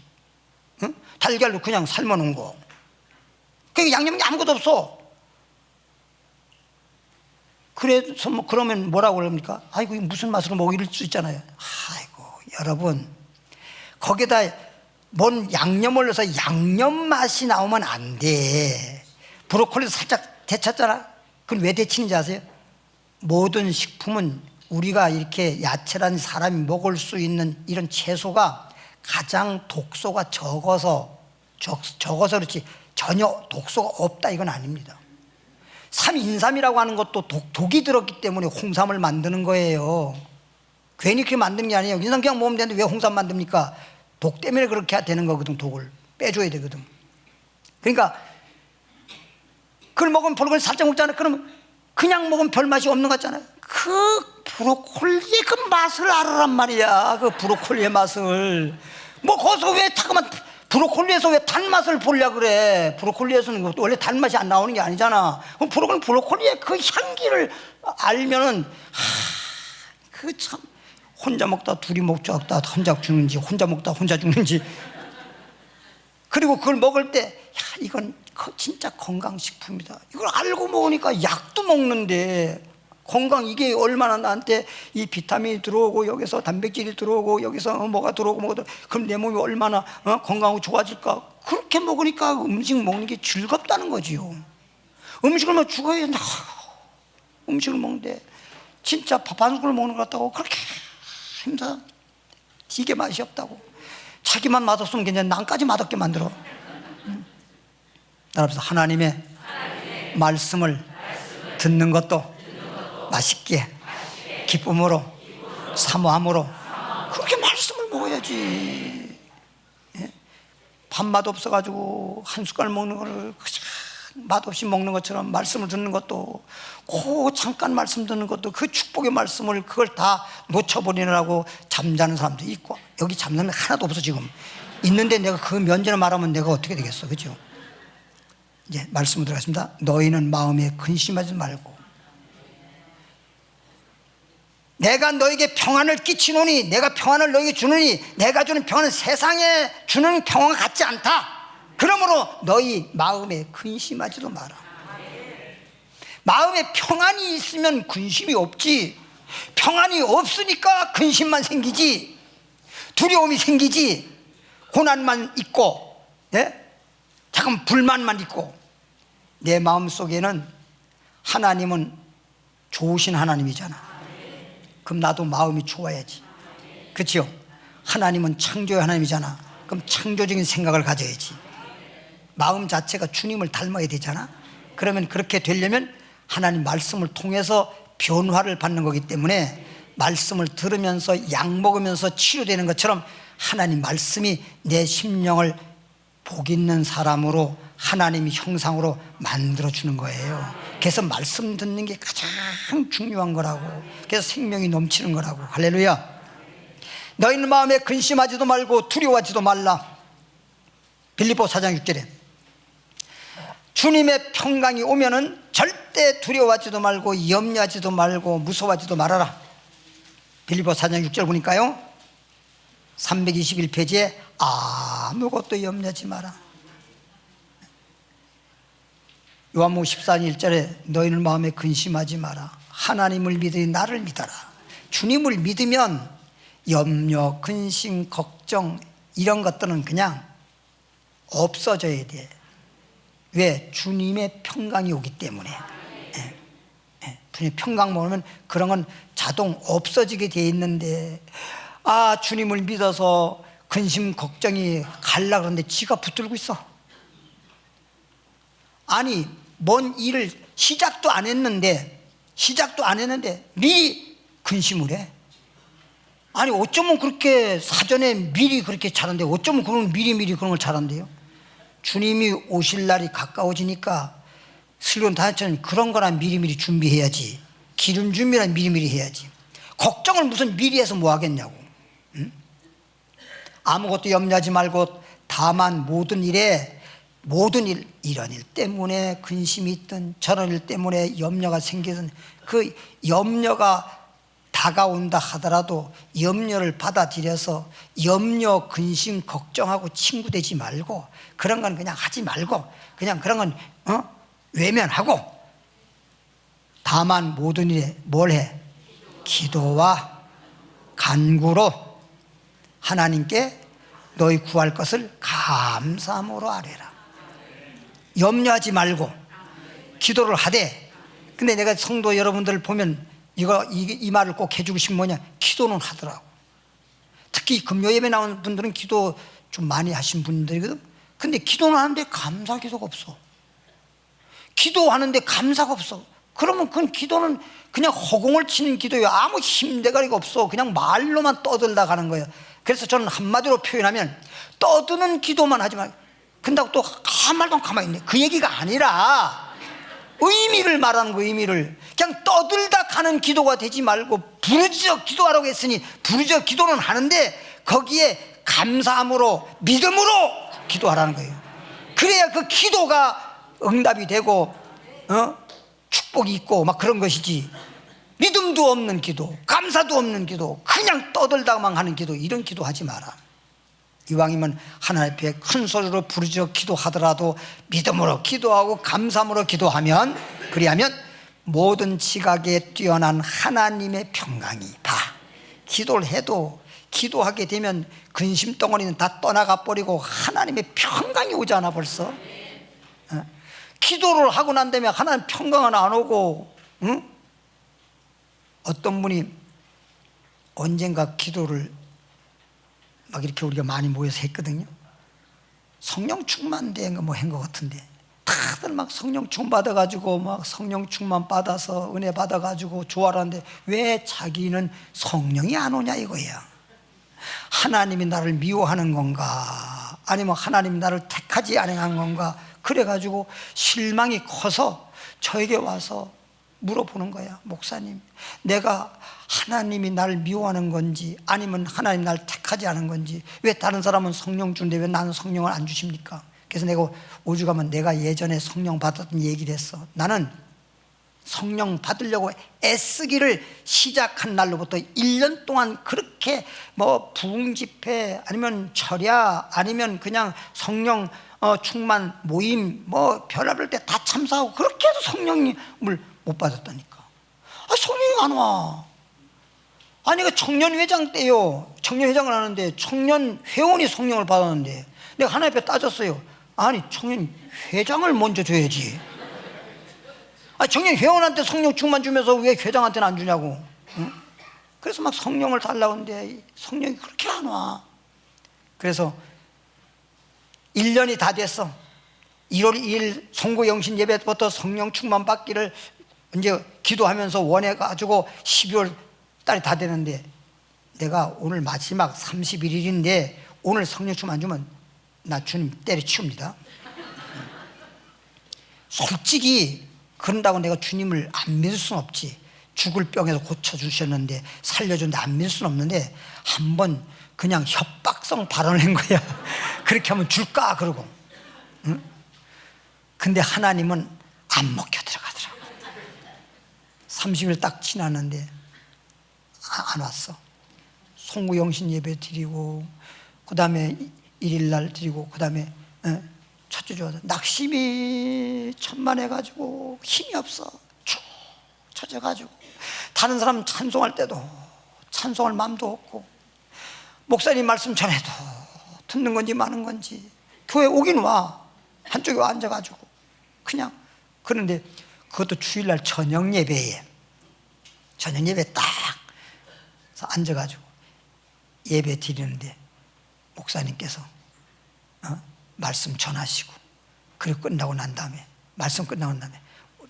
달걀도 그냥 삶아 놓은 거. 그러니까 양념이 아무것도 없어. 그래서 뭐 그러면 뭐라고 그럽니까? 아이고 무슨 맛으로 먹어 이럴 수 있잖아요. 아이고 여러분, 거기다 뭔 양념을 넣어서 양념 맛이 나오면 안 돼. 브로콜리도 살짝 데쳤잖아. 그건 왜 데치는지 아세요? 모든 식품은 우리가 이렇게 야채라는 사람이 먹을 수 있는 이런 채소가 가장 독소가 적어서 그렇지 전혀 독소가 없다 이건 아닙니다. 삼인삼이라고 하는 것도 독이 들었기 때문에 홍삼을 만드는 거예요. 괜히 그렇게 만드는 게 아니에요. 인삼 그냥 먹으면 되는데 왜 홍삼 만듭니까? 독 때문에 그렇게 되는 거거든. 독을 빼줘야 되거든. 그러니까 그걸 먹으면 브로콜리 살짝 먹잖아. 그러면 그냥 먹으면 별 맛이 없는 것 같잖아요. 그 브로콜리의 그 맛을 알으란 말이야. 그 브로콜리의 맛을. 뭐 거기서 왜 잠깐만 브로콜리에서 왜 단맛을 보려 그래. 브로콜리에서는 원래 단맛이 안 나오는 게 아니잖아. 그럼 브로콜리의 그 향기를 알면은 그 참 혼자 먹다 둘이 먹다 혼자 죽는지, 혼자 먹다 혼자 죽는지. 그리고 그걸 먹을 때 이건 진짜 건강식품이다. 이걸 알고 먹으니까 약도 먹는데 건강 이게 얼마나 나한테 이 비타민이 들어오고 여기서 단백질이 들어오고 여기서 뭐가 들어오고 그럼 내 몸이 얼마나 건강하고 좋아질까. 그렇게 먹으니까 음식 먹는 게 즐겁다는 거지요. 음식을 뭐 죽어야 된다. 음식을 먹는데 진짜 밥 한 숟갈 먹는 것 같다고 그렇게 힘들어. 이게 맛이 없다고. 자기만 맛없으면 괜찮아. 난까지 맛없게 만들어. 따라서 하나님의 말씀을 듣는 것도 맛있게 기쁨으로 사모함으로 그렇게 말씀을 먹어야지. 예? 밥맛 없어가지고 한 숟갈 먹는 걸 맛없이 먹는 것처럼 말씀을 듣는 것도, 그 잠깐 말씀 듣는 것도 그 축복의 말씀을 그걸 다 놓쳐버리느라고 잠자는 사람도 있고, 여기 잠자는 게 하나도 없어. 지금 있는데 내가 그 면전에 말하면 내가 어떻게 되겠어, 그죠? 이제 말씀을 들어가겠습니다. 너희는 마음에 근심하지 말고 내가 너에게 평안을 끼치노니, 내가 평안을 너에게 주노니, 내가 주는 평안은 세상에 주는 평안 같지 않다. 그러므로 너희 마음에 근심하지도 마라. 마음에 평안이 있으면 근심이 없지. 평안이 없으니까 근심만 생기지, 두려움이 생기지, 고난만 있고, 네? 잠깐 불만만 있고. 내 마음속에는 하나님은 좋으신 하나님이잖아. 그럼 나도 마음이 좋아야지, 그렇죠? 하나님은 창조의 하나님이잖아. 그럼 창조적인 생각을 가져야지. 마음 자체가 주님을 닮아야 되잖아. 그러면 그렇게 되려면 하나님 말씀을 통해서 변화를 받는 거기 때문에, 말씀을 들으면서 약 먹으면서 치료되는 것처럼 하나님 말씀이 내 심령을 복 있는 사람으로, 하나님의 형상으로 만들어주는 거예요. 그래서 말씀 듣는 게 가장 중요한 거라고. 그래서 생명이 넘치는 거라고. 할렐루야. 너희는 마음에 근심하지도 말고 두려워하지도 말라. 빌립보 4장 6절에 주님의 평강이 오면은 절대 두려워하지도 말고 염려하지도 말고 무서워하지도 말아라. 빌립보 4장 6절 보니까요, 321페이지에 아무것도 염려하지 마라. 요한복음 14장 1절에 너희는 마음에 근심하지 마라. 하나님을 믿으니 나를 믿어라. 주님을 믿으면 염려, 근심, 걱정 이런 것들은 그냥 없어져야 돼. 왜? 주님의 평강이 오기 때문에. 주님의 평강 모으면 그런 건 자동 없어지게 돼 있는데, 주님을 믿어서 근심 걱정이 갈라 그러는데 지가 붙들고 있어. 아니, 뭔 일을 시작도 안 했는데 미리 근심을 해. 아니, 어쩌면 그렇게 사전에 미리 그렇게 잘한대. 어쩌면 그런 미리미리 그런 걸 잘한대요. 주님이 오실 날이 가까워지니까 슬기로운 다니처럼 그런 거나 미리미리 준비해야지. 기름 준비나 미리미리 해야지. 걱정을 무슨 미리 해서 뭐 하겠냐고. 응? 아무것도 염려하지 말고 다만 모든 일, 이런 일 때문에 근심이 있든 저런 일 때문에 염려가 생기든, 그 염려가 다가온다 하더라도 염려를 받아들여서 염려, 근심, 걱정하고 친구 되지 말고, 그런 건 그냥 하지 말고, 그냥 그런 건 외면하고, 다만 모든 일에 뭘 해? 기도와 간구로 하나님께 너희 구할 것을 감사함으로 아뢰라. 염려하지 말고 기도를 하되. 근데 내가 성도 여러분들 보면 이 말을 꼭 해주고 싶은 뭐냐, 기도는 하더라고. 특히 금요예배 나오는 분들은 기도 좀 많이 하신 분들이거든. 근데 기도는 하는데 감사 기도가 없어. 기도하는데 감사가 없어. 그러면 그 기도는 그냥 허공을 치는 기도예요. 아무 힘대가리가 없어. 그냥 말로만 떠들다 가는 거예요. 그래서 저는 한마디로 표현하면 떠드는 기도만 하지 말고, 근다고 또 한 말도 가만히 있네. 그 얘기가 아니라 의미를 말하는 거. 의미를 그냥 떠들다 가는 기도가 되지 말고, 부르짖어 기도하라고 했으니 부르짖어 기도는 하는데 거기에 감사함으로 믿음으로 기도하라는 거예요. 그래야 그 기도가 응답이 되고 축복이 있고 막 그런 것이지. 믿음도 없는 기도, 감사도 없는 기도, 그냥 떠들다만 하는 기도, 이런 기도 하지 마라. 이왕이면 하나님 앞에 큰 소리로 부르짖어 기도하더라도 믿음으로 기도하고 감사함으로 기도하면, 그리하면 모든 지각에 뛰어난 하나님의 평강이 다, 기도를 해도 기도하게 되면 근심 덩어리는 다 떠나가 버리고 하나님의 평강이 오잖아 벌써. 기도를 하고 난 다음에 하나님 평강은 안 오고. 어떤 분이 언젠가 기도를 막 이렇게 우리가 많이 모여서 했거든요. 성령 충만된 거 뭐 한 것 같은데, 다들 막 성령 충만 받아가지고 막 성령 충만 받아서 은혜 받아가지고 좋아하는데 왜 자기는 성령이 안 오냐 이거야. 하나님이 나를 미워하는 건가, 아니면 하나님이 나를 택하지 않은 건가. 그래가지고 실망이 커서 저에게 와서 물어보는 거야. 목사님, 내가 하나님이 나를 미워하는 건지 아니면 하나님 나를 택하지 않은 건지, 왜 다른 사람은 성령 주는데 왜 나는 성령을 안 주십니까? 그래서 내가 오죽하면 내가 예전에 성령 받았던 얘기를 했어. 나는 성령 받으려고 애쓰기를 시작한 날로부터 1년 동안 그렇게 뭐 부흥 집회 아니면 철야 아니면 그냥 성령 충만 모임 뭐 별의별 때 다 참사하고 그렇게 해도 성령을 못 받았다니까. 성령이 안 와. 아니 그 청년회장 때요, 청년회장을 하는데 청년 회원이 성령을 받았는데 내가 하나님 앞에 따졌어요. 아니 청년 회장을 먼저 줘야지. 청년 회원한테 성령 충만 주면서 왜 회장한테는 안 주냐고. 응? 그래서 막 성령을 달라고 하는데 성령이 그렇게 안 와. 그래서 1년이 다 됐어. 1월 2일 송구영신 예배 때부터 성령 충만 받기를 이제 기도하면서 원해가지고 12월 달이 다 되는데, 내가 오늘 마지막 31일인데 오늘 성령 충만 주면 나 주님 때려치웁니다. 솔직히 그런다고 내가 주님을 안 믿을 수는 없지. 죽을 병에서 고쳐주셨는데 살려준데 안 믿을 수는 없는데 한번 그냥 협박성 발언을 한 거야. 그렇게 하면 줄까 그러고. 응? 근데 하나님은 안 먹혀 들어가더라고. 30일 딱 지났는데 안 왔어. 송구영신 예배 드리고 그 다음에 1일날 드리고 그 다음에 첫째 주 와서 낙심이 천만해가지고 힘이 없어. 쭉 젖어가지고 다른 사람 찬송할 때도 찬송할 마음도 없고, 목사님 말씀 전해도 듣는 건지 마는 건지, 교회 오긴 와 한쪽에 와 앉아가지고 그냥. 그런데 그것도 주일날 저녁 예배에 딱 앉아가지고 예배 드리는데 목사님께서 말씀 전하시고, 그리고 끝나고 난 다음에 말씀 끝나고 난 다음에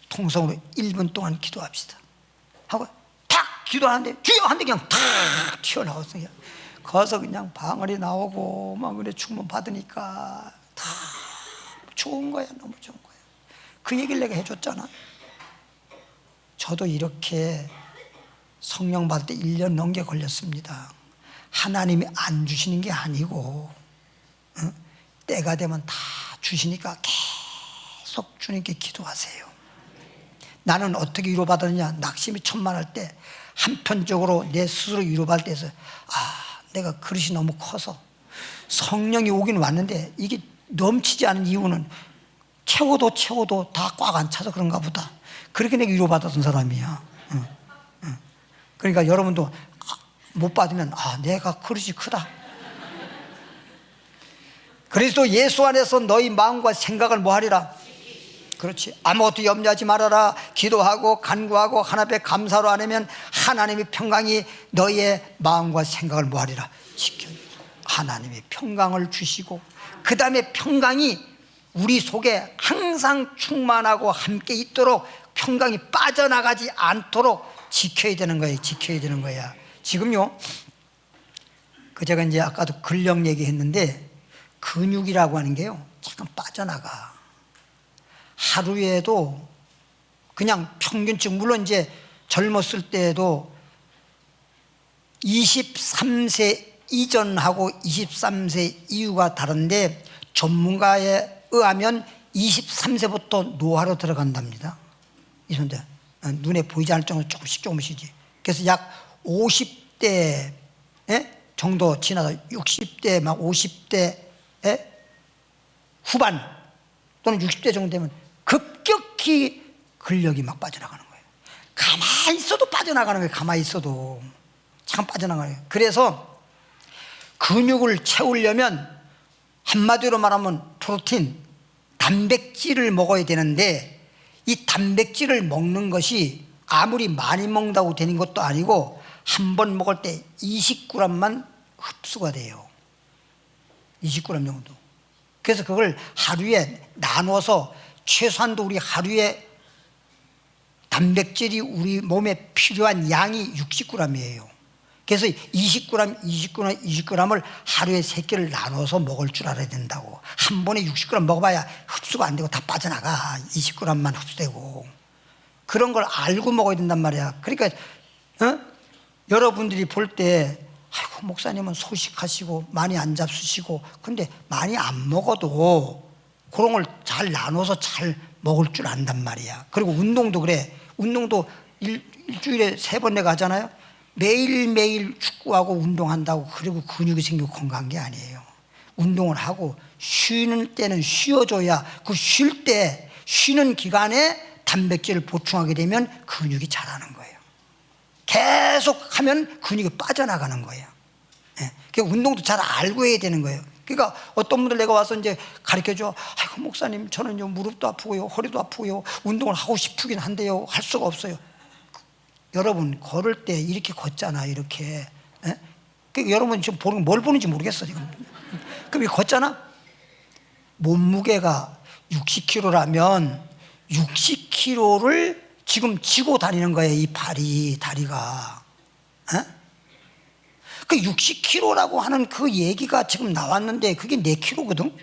통성으로 1분 동안 기도합시다 하고 탁 기도하는데 주여 하는데 그냥 탁 튀어나왔어요. 거기서 그냥 방언이 나오고 막 그래 충만 받으니까 다 좋은 거야. 너무 좋은 거야. 그 얘기를 내가 해줬잖아. 저도 이렇게 성령 받을 때 1년 넘게 걸렸습니다. 하나님이 안 주시는 게 아니고 때가 되면 다 주시니까 계속 주님께 기도하세요. 나는 어떻게 위로받았느냐. 낙심이 천만할 때 한편적으로 내 스스로 위로받을 때에서 내가 그릇이 너무 커서 성령이 오긴 왔는데 이게 넘치지 않은 이유는 채워도 다 꽉 안 차서 그런가 보다. 그렇게 내가 위로받았던 사람이야. 그러니까 여러분도 못 받으면 내가 그릇이 크다. 그리스도 예수 안에서 너희 마음과 생각을 뭐 하리라? 그렇지. 아무것도 염려하지 말아라. 기도하고 간구하고 하나님 앞에 감사로 하면 하나님의 평강이 너희의 마음과 생각을 뭐 하리라? 지켜주리라. 하나님의 평강을 주시고 그 다음에 평강이 우리 속에 항상 충만하고 함께 있도록, 평강이 빠져나가지 않도록 지켜야 되는 거예요. 지켜야 되는 거야. 지금요, 제가 이제 아까도 근력 얘기했는데 근육이라고 하는 게요 잠깐 빠져나가. 하루에도 그냥 평균치, 물론 이제 젊었을 때에도 23세 이전하고 23세 이후가 다른데 전문가에 의하면 23세부터 노화로 들어간답니다. 이런데 눈에 보이지 않을 정도로 조금씩이지. 그래서 약 50대 정도 지나서 60대 막 50대 후반 또는 60대 정도 되면 급격히 근력이 막 빠져나가는 거예요. 가만히 있어도 빠져나가는 거예요. 가만히 있어도 잠깐 빠져나가는 거예요. 그래서 근육을 채우려면 한마디로 말하면 프로틴, 단백질을 먹어야 되는데, 이 단백질을 먹는 것이 아무리 많이 먹는다고 되는 것도 아니고 한 번 먹을 때 20g만 흡수가 돼요. 20g 정도. 그래서 그걸 하루에 나눠서 최소한도 우리 하루에 단백질이 우리 몸에 필요한 양이 60g이에요. 그래서 20g을 하루에 3끼를 나눠서 먹을 줄 알아야 된다고. 한 번에 60g 먹어봐야 흡수가 안 되고 다 빠져나가. 20g만 흡수되고. 그런 걸 알고 먹어야 된단 말이야. 그러니까 여러분들이 볼 때 아이고 목사님은 소식하시고 많이 안 잡수시고 근데 많이 안 먹어도 그런 걸 잘 나눠서 잘 먹을 줄 안단 말이야. 그리고 운동도 그래. 운동도 일주일에 3번 내가 하잖아요. 매일매일 축구하고 운동한다고 그리고 근육이 생기고 건강한 게 아니에요. 운동을 하고 쉬는 때는 쉬어줘야 그 쉴 때 쉬는 기간에 단백질을 보충하게 되면 근육이 자라는 거예요. 계속 하면 근육이 빠져나가는 거예요. 예. 그러니까 운동도 잘 알고 해야 되는 거예요. 그러니까 어떤 분들 내가 와서 이제 가르쳐줘. 아이고 목사님 저는요 무릎도 아프고요 허리도 아프고요 운동을 하고 싶긴 한데요 할 수가 없어요. 여러분 걸을 때 이렇게 걷잖아 이렇게. 예? 그러니까 여러분 지금 보는 뭘 보는지 모르겠어 지금. 그럼 이렇게 걷잖아. 몸무게가 60kg라면 60kg를 지금 지고 다니는 거예요. 이 다리가. 예? 그 60kg라고 하는 그 얘기가 지금 나왔는데 그게 4kg거든.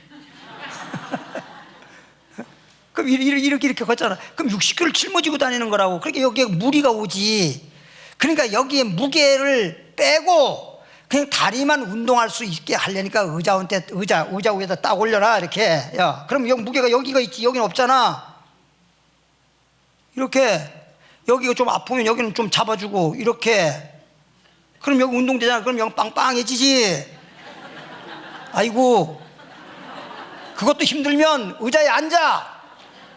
그럼 이렇게 걷잖아. 그럼 60kg를 짊어지고 다니는 거라고. 그러니까 여기에 무리가 오지. 그러니까 여기에 무게를 빼고 그냥 다리만 운동할 수 있게 하려니까 의자 위에다 딱 올려놔 이렇게. 야, 그럼 여기 무게가 여기가 있지 여기는 없잖아. 이렇게 여기가 좀 아프면 여기는 좀 잡아주고 이렇게. 그럼 여기 운동되잖아. 그럼 여기 빵빵해지지. 아이고 그것도 힘들면 의자에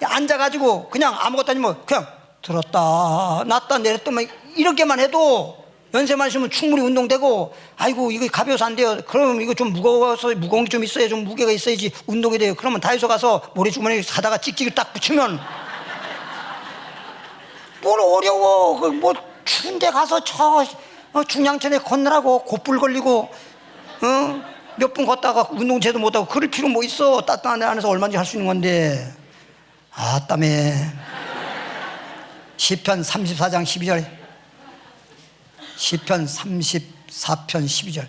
앉아가지고 그냥 아무것도 아니면 그냥 들었다 놨다 내렸다 이렇게만 해도 연세만 있으면 충분히 운동되고. 아이고 이거 가벼워서 안 돼요. 그러면 이거 좀 무거운 게 좀 있어야 좀 무게가 있어야지 운동이 돼요. 그러면 다이소 가서 모래주머니에 사다가 찍찍이 딱 붙이면 뭘 어려워. 그 뭐 추운 데 가서 중량천에 걷느라고 곧불 걸리고 몇 분 걷다가 운동 제대로 못하고 그럴 필요 뭐 있어. 따뜻한 데 안에서 얼마든지 할 수 있는 건데. 아 땀에. 시편 34장 12절. 시편 34편 12절.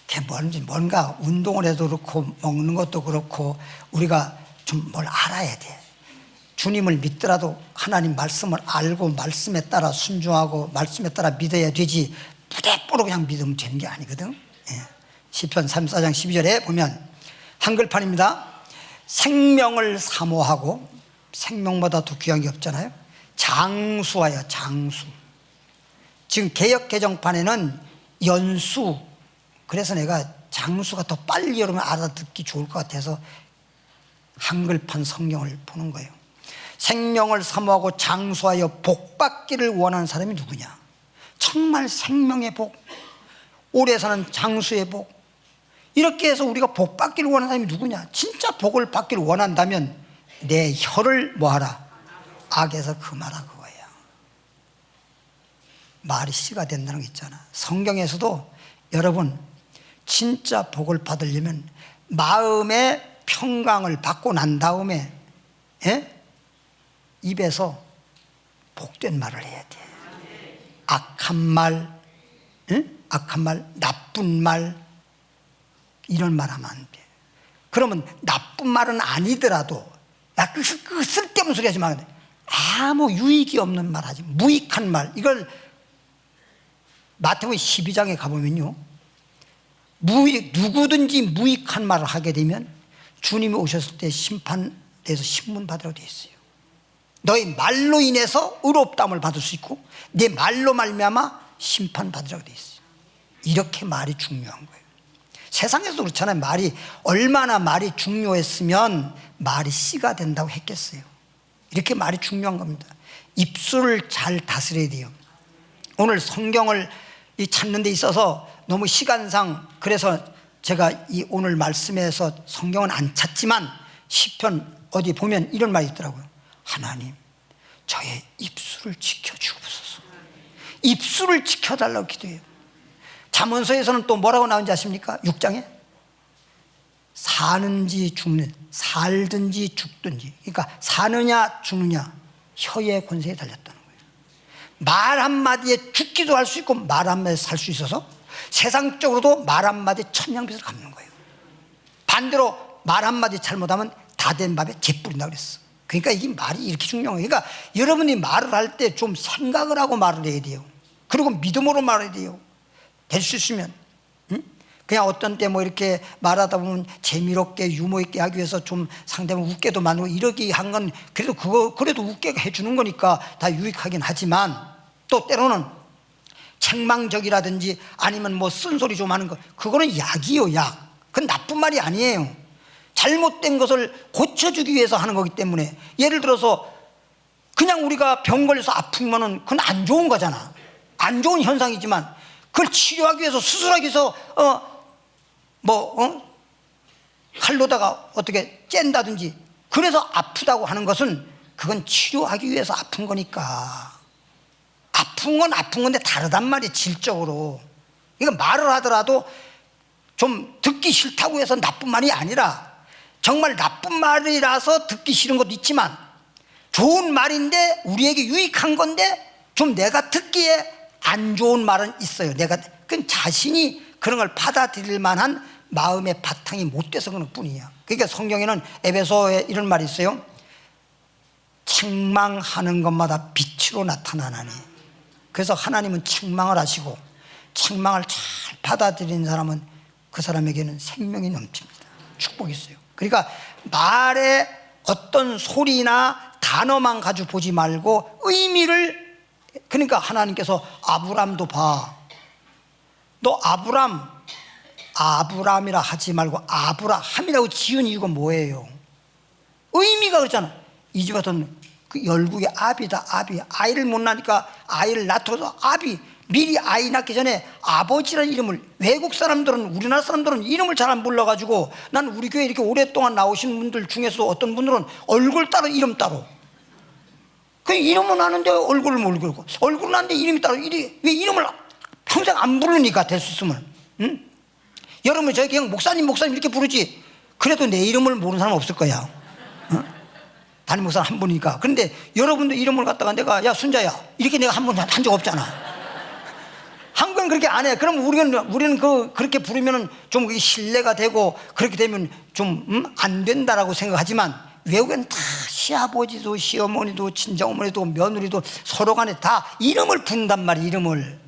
그게 뭔가 운동을 해도 그렇고 먹는 것도 그렇고 우리가 좀 뭘 알아야 돼. 주님을 믿더라도 하나님 말씀을 알고 말씀에 따라 순종하고 말씀에 따라 믿어야 되지 무대뽀로 그냥 믿으면 되는 게 아니거든. 예. 시편 34장 12절에 보면 한글판입니다. 생명을 사모하고 생명보다 더 귀한 게 없잖아요. 장수하여 장수. 지금 개역 개정판에는 연수. 그래서 내가 장수가 더 빨리 여러분 알아듣기 좋을 것 같아서 한글판 성경을 보는 거예요. 생명을 사모하고 장수하여 복받기를 원하는 사람이 누구냐? 정말 생명의 복, 오래 사는 장수의 복, 이렇게 해서 우리가 복받기를 원하는 사람이 누구냐? 진짜 복을 받기를 원한다면 내 혀를 뭐하라? 악에서 금하라 그거예요. 말이 씨가 된다는 거 있잖아. 성경에서도 여러분 진짜 복을 받으려면 마음의 평강을 받고 난 다음에 입에서 복된 말을 해야 돼. 악한 말, 나쁜 말 이런 말 하면 안 돼. 그러면 나쁜 말은 아니더라도 그 쓸데없는 소리 하지 마. 아무 유익이 없는 말 하지. 무익한 말. 이걸 마태복음 12장에 가보면요, 누구든지 무익한 말을 하게 되면 주님이 오셨을 때 심판돼서 신문 받으라고 되어 있어요. 너희 말로 인해서 의롭다함을 받을 수 있고 내 말로 말미암아 심판 받으라고 되어 있어요. 이렇게 말이 중요한 거예요. 세상에서도 그렇잖아요. 얼마나 말이 중요했으면 말이 씨가 된다고 했겠어요. 이렇게 말이 중요한 겁니다. 입술을 잘 다스려야 돼요. 오늘 성경을 찾는 데 있어서 너무 시간상 그래서 제가 이 오늘 말씀에서 성경은 안 찾지만 시편 어디 보면 이런 말이 있더라고요. 하나님 저의 입술을 지켜주옵소서. 입술을 지켜달라고 기도해요. 잠언서에서는 또 뭐라고 나오는지 아십니까? 6장에 사는지 죽는, 살든지 죽든지, 그러니까 사느냐 죽느냐 혀의 권세에 달렸다는 거예요. 말 한마디에 죽기도 할 수 있고 말 한마디에 살 수 있어서 세상적으로도 말 한마디에 천냥빚을 갚는 거예요. 반대로 말 한마디 잘못하면 다 된 밥에 재 뿌린다고 그랬어. 그러니까 이게 말이 이렇게 중요한 거예요. 그러니까 여러분이 말을 할 때 좀 생각을 하고 말을 해야 돼요. 그리고 믿음으로 말해야 돼요. 될 수 있으면. 그냥 어떤 때 뭐 이렇게 말하다 보면 재미롭게 유머 있게 하기 위해서 좀 상대방 웃게도 만들고 이러기 한 건 그래도 그래도 웃게 해주는 거니까 다 유익하긴 하지만, 또 때로는 책망적이라든지 아니면 뭐 쓴소리 좀 하는 거, 그거는 약이요, 약. 그건 나쁜 말이 아니에요. 잘못된 것을 고쳐주기 위해서 하는 거기 때문에. 예를 들어서 그냥 우리가 병 걸려서 아프면은 그건 안 좋은 거잖아. 안 좋은 현상이지만 그걸 치료하기 위해서, 수술하기 위해서 칼로다가 어떻게 짠다든지 그래서 아프다고 하는 것은 그건 치료하기 위해서 아픈 거니까. 아픈 건 아픈 건데 다르단 말이에요, 질적으로. 그러니까 말을 하더라도 좀 듣기 싫다고 해서 나쁜 말이 아니라, 정말 나쁜 말이라서 듣기 싫은 것도 있지만 좋은 말인데 우리에게 유익한 건데 좀 내가 듣기에 안 좋은 말은 있어요. 내가 그 자신이 그런 걸 받아들일 만한 마음의 바탕이 못 돼서 그런 뿐이야. 그러니까 성경에는 에베소에 이런 말이 있어요. 책망하는 것마다 빛으로 나타나나니. 그래서 하나님은 책망을 하시고 책망을 잘 받아들이는 사람은 그 사람에게는 생명이 넘칩니다. 축복이 있어요. 그러니까 말에 어떤 소리나 단어만 가지고 보지 말고 의미를, 그러니까 하나님께서 아브람도 봐. 너 아브람이라 하지 말고 아브라함이라고 지은 이유가 뭐예요? 의미가 그렇잖아. 이 집에서는 그 열국의 아비다, 아비. 아이를 못 낳으니까 아이를 낳고서 아비, 미리 아이 낳기 전에 아버지라는 이름을, 외국 사람들은, 우리나라 사람들은 이름을 잘 안 불러가지고, 난 우리 교회 이렇게 오랫동안 나오신 분들 중에서 어떤 분들은 얼굴 따로 이름 따로, 그 이름은 아는데 얼굴을 모르고, 얼굴은 아는데 이름이 따로, 왜 이름을 평생 안 부르니까 될 수 있으면. 응? 여러분 저희 그냥 목사님 이렇게 부르지, 그래도 내 이름을 모르는 사람 없을 거야. 응? 담임 목사는 한 분이니까. 그런데 여러분도 이름을 갖다가 내가 야 순자야 이렇게 내가 한 번 한 적 없잖아. 한국은 그렇게 안 해. 그럼 우리는 그렇게 부르면은 좀 그게 신뢰가 되고 그렇게 되면 좀 안 된다라고 생각하지만, 외국엔 다 시아버지도 시어머니도 친정어머니도 며느리도 서로 간에 다 이름을 부른단 말이야. 이름을.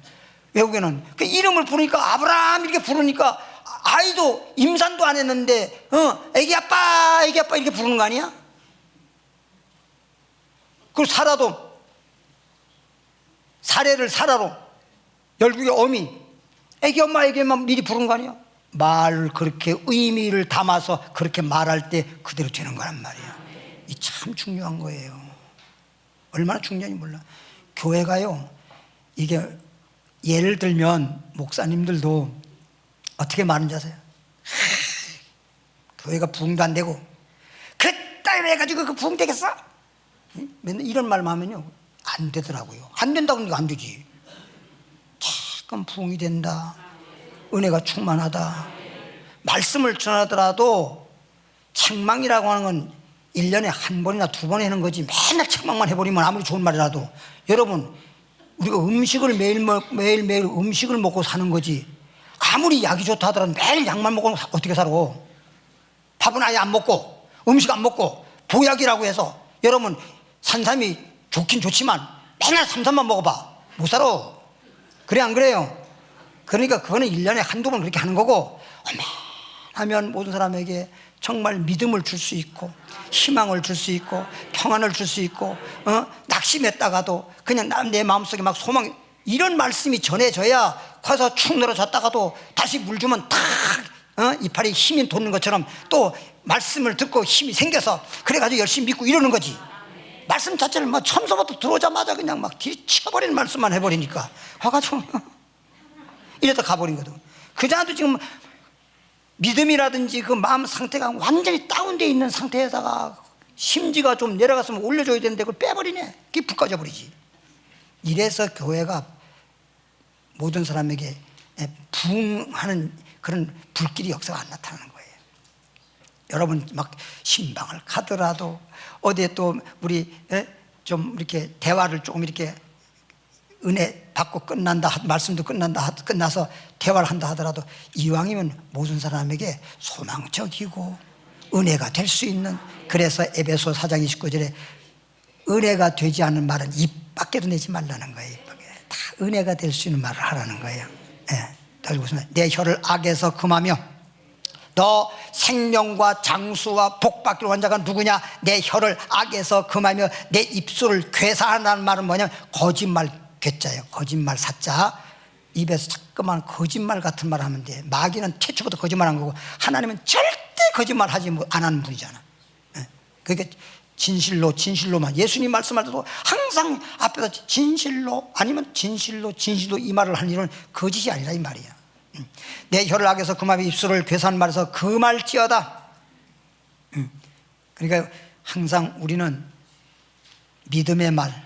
외국에는 그 이름을 부르니까 아브라함 이렇게 부르니까 아이도 임산도 안 했는데 애기 아빠 이렇게 부르는 거 아니야? 그리고 사례를 사라로 열국의 어미 애기 엄마 미리 부른 거 아니야? 말을 그렇게 의미를 담아서 그렇게 말할 때 그대로 되는 거란 말이야. 이 참 중요한 거예요. 얼마나 중요한지 몰라. 교회가요, 이게 예를 들면 목사님들도 어떻게 말하는지 아세요? 교회가 부흥도 안 되고 그따위로 해가지고 그 부흥 되겠어? 맨날 이런 말만 하면요 안 되더라고요. 안 된다고 하니까 안 되지. 잠깐 부흥이 된다, 은혜가 충만하다, 말씀을 전하더라도 책망이라고 하는 건 1년에 한 번이나 두 번 하는 거지, 맨날 책망만 해버리면 아무리 좋은 말이라도. 여러분 우리가 음식을 매일매일 음식을 먹고 사는 거지, 아무리 약이 좋다 하더라도 매일 약만 먹고 어떻게 살아? 밥은 아예 안 먹고 음식 안 먹고 보약이라고 해서, 여러분 산삼이 좋긴 좋지만 맨날 삼삼만 먹어봐, 못 살아. 그래 안 그래요? 그러니까 그거는 1년에 한두 번 그렇게 하는 거고, 하면 모든 사람에게 정말 믿음을 줄 수 있고 희망을 줄 수 있고 평안을 줄 수 있고, 낙심했다가도 그냥 내 마음속에 막 소망, 이런 말씀이 전해져야 가서 축 늘어졌다가도 다시 물 주면 탁 이파리에 힘이 돋는 것처럼 또 말씀을 듣고 힘이 생겨서 그래가지고 열심히 믿고 이러는 거지. 말씀 자체를 막 처음서부터 들어오자마자 그냥 막 뒤쳐버리는 말씀만 해버리니까 와가지고 이래서 가버린 거든. 그자도 지금 믿음이라든지 그 마음 상태가 완전히 다운되어 있는 상태에다가 심지가 좀 내려갔으면 올려줘야 되는데 그걸 빼버리네. 그게 불 꺼져버리지. 이래서 교회가 모든 사람에게 부흥하는 그런 불길이 역사가 안 나타나는 거예요. 여러분 막 신방을 가더라도 어디에 또 우리 좀 이렇게 대화를 조금 이렇게 은혜 받고 끝난다, 말씀도 끝나서 대화를 한다 하더라도 이왕이면 모든 사람에게 소망적이고 은혜가 될 수 있는, 그래서 에베소 4장 29절에 은혜가 되지 않는 말은 입 밖에도 내지 말라는 거예요. 입 밖에. 다 은혜가 될 수 있는 말을 하라는 거예요. 내 혀를 악에서 금하며, 너 생명과 장수와 복 받기를 원하는 자가 누구냐? 내 혀를 악에서 금하며 내 입술을 괴사한다는 말은 뭐냐면 거짓말 괴짜예요. 거짓말 사자. 입에서 자꾸만 거짓말 같은 말 하면 돼. 마귀는 태초부터 거짓말한 거고 하나님은 절대 거짓말 하지 안 하는 분이잖아. 그러니까 진실로만, 예수님 말씀할 때도 항상 앞에서 진실로 아니면 진실로 이 말을 하는 일은 거짓이 아니라 이 말이야. 내 혀를 악에서 금하며 입술을 괴사한 말에서 금할지어다. 그러니까 항상 우리는 믿음의 말,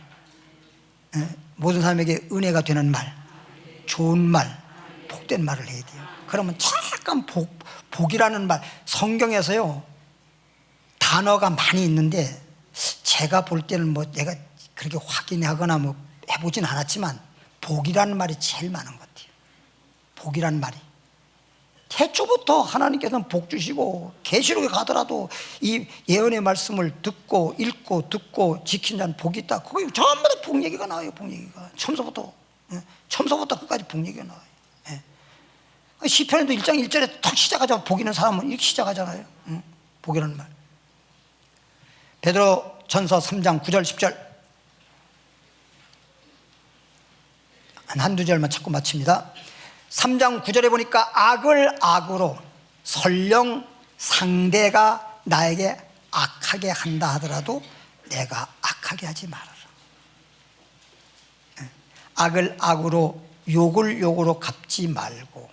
모든 사람에게 은혜가 되는 말, 좋은 말, 복된 말을 해야 돼요. 그러면 잠깐 복이라는 말, 성경에서요 단어가 많이 있는데 제가 볼 때는 뭐 내가 그렇게 확인하거나 뭐 해보진 않았지만 복이라는 말이 제일 많은 것 같아요. 복이라는 말이 태초부터 하나님께서는 복 주시고, 계시록에 가더라도 이 예언의 말씀을 듣고 읽고 듣고 지킨 자는 복이 있다. 거기 전부 다 복 얘기가 나와요. 복 얘기가 처음부터 끝까지 복 얘기가 나와요. 시편에도 1장 1절에 탁 시작하자마자 복 있는 사람은 이렇게 시작하잖아요. 복이라는 말. 베드로 전서 3장 9절 10절 한두 절만 찾고 마칩니다. 3장 9절에 보니까 악을 악으로 설령 상대가 나에게 악하게 한다 하더라도 내가 악하게 하지 말아라. 악을 악으로 욕을 욕으로 갚지 말고,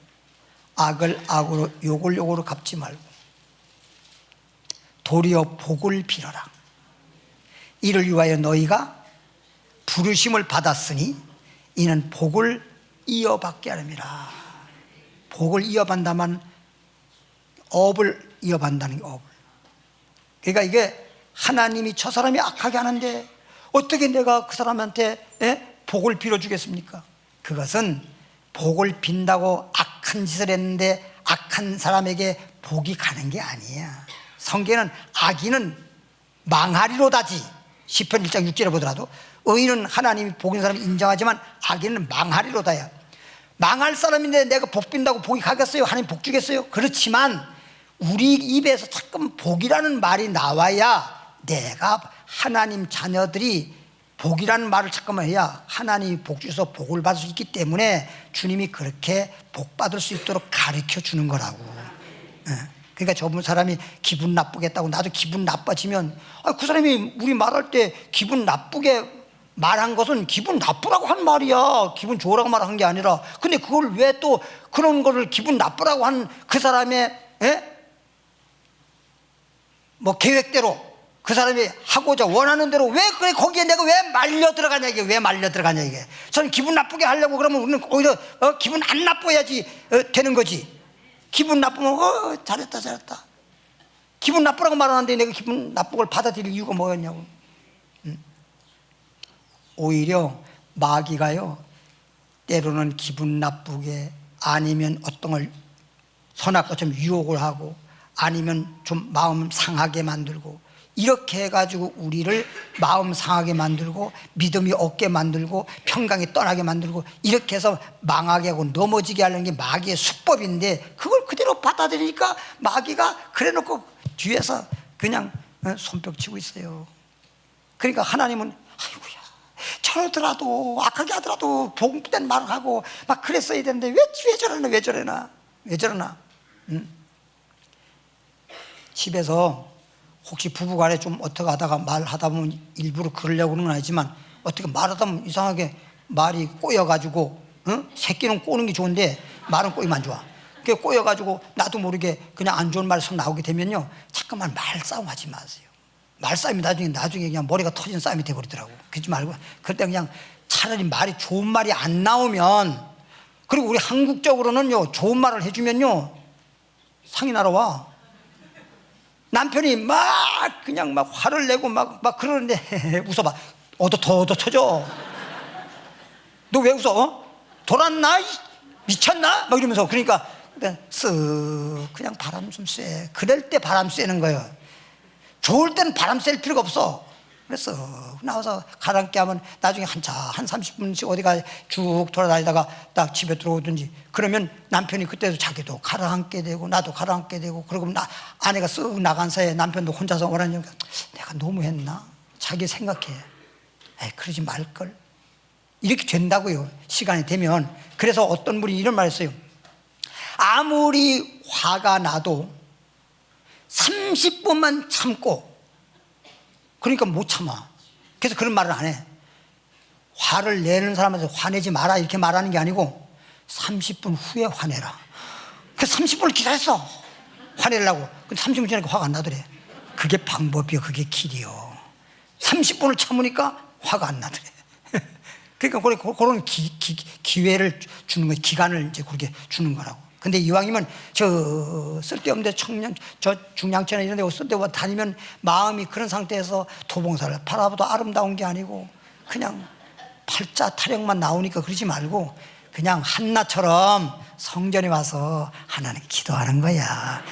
악을 악으로 욕을 욕으로 갚지 말고 도리어 복을 빌어라. 이를 위하여 너희가 부르심을 받았으니 이는 복을 이어받게 하렵니다. 복을 이어받다만 업을 이어받는다는 게 업을. 그러니까 이게 하나님이 저 사람이 악하게 하는데 어떻게 내가 그 사람한테 복을 빌어주겠습니까? 그것은 복을 빈다고 악한 짓을 했는데 악한 사람에게 복이 가는 게 아니야. 성경에는 악인은 망하리로다지, 시편 1장 6절에 보더라도 의인은 하나님이 복인 사람을 인정하지만 악인은 망하리로다야. 망할 사람인데 내가 복 빈다고 복이 가겠어요? 하나님 복 주겠어요? 그렇지만 우리 입에서 자꾸 복이라는 말이 나와야 내가 하나님 자녀들이 복이라는 말을 잠깐만 해야 하나님이 복 주셔서 복을 받을 수 있기 때문에 주님이 그렇게 복 받을 수 있도록 가르쳐 주는 거라고. 그러니까 저분 사람이 기분 나쁘겠다고 나도 기분 나빠지면, 그 사람이 우리 말할 때 기분 나쁘게 말한 것은 기분 나쁘라고 한 말이야. 기분 좋으라고 말한 게 아니라. 근데 그걸 왜 또 그런 거를 기분 나쁘라고 한 그 사람의 뭐 계획대로 그 사람이 하고자 원하는 대로 왜 그래 거기에 내가 왜 말려 들어가냐, 이게 왜 말려 들어가냐, 이게. 저는 기분 나쁘게 하려고 그러면 우리는 오히려 기분 안 나빠야지 되는 거지. 기분 나쁘면 잘했다 기분 나쁘라고 말하는데 내가 기분 나쁜 걸 받아들일 이유가 뭐였냐고. 오히려 마귀가요 때로는 기분 나쁘게, 아니면 어떤 걸 선악 것처럼 유혹을 하고, 아니면 좀 마음 상하게 만들고, 이렇게 해가지고 우리를 마음 상하게 만들고 믿음이 없게 만들고 평강이 떠나게 만들고 이렇게 해서 망하게 하고 넘어지게 하는 게 마귀의 수법인데, 그걸 그대로 받아들이니까 마귀가 그래놓고 뒤에서 그냥 손뼉 치고 있어요. 그러니까 하나님은 아이고야 저러더라도 악하게 하더라도 복된 말을 하고 막 그랬어야 되는데 왜 저러나. 집에서 혹시 부부간에 좀 어떻게 하다가 말하다 보면 일부러 그러려고 그러는 건 아니지만 어떻게 말하다 보면 이상하게 말이 꼬여가지고, 새끼는 꼬는 게 좋은데 말은 꼬이면 안 좋아. 그게 꼬여가지고 나도 모르게 그냥 안 좋은 말이 속 나오게 되면요 잠깐만 말싸움 하지 마세요. 말싸움이 나중에 그냥 머리가 터진 싸움이 돼버리더라고. 그러지 말고 그럴 때 그냥 차라리 말이 좋은 말이 안 나오면, 그리고 우리 한국적으로는요 좋은 말을 해주면요 상이 날아와. 남편이 막 그냥 막 화를 내고 막 그러는데 웃어봐. 더 터져. 너 왜 웃어? 돌았나? 미쳤나? 막 이러면서. 그러니까 쓱 그냥 바람 좀 쐬. 그럴 때 바람 쐬는 거예요. 좋을 때는 바람 쐴 필요가 없어. 그래서 나와서 가라앉게 하면 나중에 한 30분씩 어디가 쭉 돌아다니다가 딱 집에 들어오든지, 그러면 남편이 그때도 자기도 가라앉게 되고 나도 가라앉게 되고, 그러고 아내가 쓱 나간 사이에 남편도 혼자서 오라니까 내가 너무했나? 자기 생각해. 에이, 그러지 말걸. 이렇게 된다고요, 시간이 되면. 그래서 어떤 분이 이런 말 했어요. 아무리 화가 나도 30분만 참고, 그러니까 못 참아. 그래서 그런 말을 안 해. 화를 내는 사람한테 화내지 마라 이렇게 말하는 게 아니고 30분 후에 화내라. 그래서 30분을 기다렸어, 화내려고. 근데 30분 지나니까 화가 안 나더래. 그게 방법이요, 그게 길이요. 30분을 참으니까 화가 안 나더래. 그러니까 그런 기회를 주는 거예요. 기간을 이제 그렇게 주는 거라고. 근데 이왕이면 저 쓸데없는 저 중량천이나 이런 데 쓸데없는 다니면 마음이 그런 상태에서 도봉사를 바라봐도 아름다운 게 아니고 그냥 팔자 타령만 나오니까 그러지 말고 그냥 한나처럼 성전에 와서 하나님 기도하는 거야.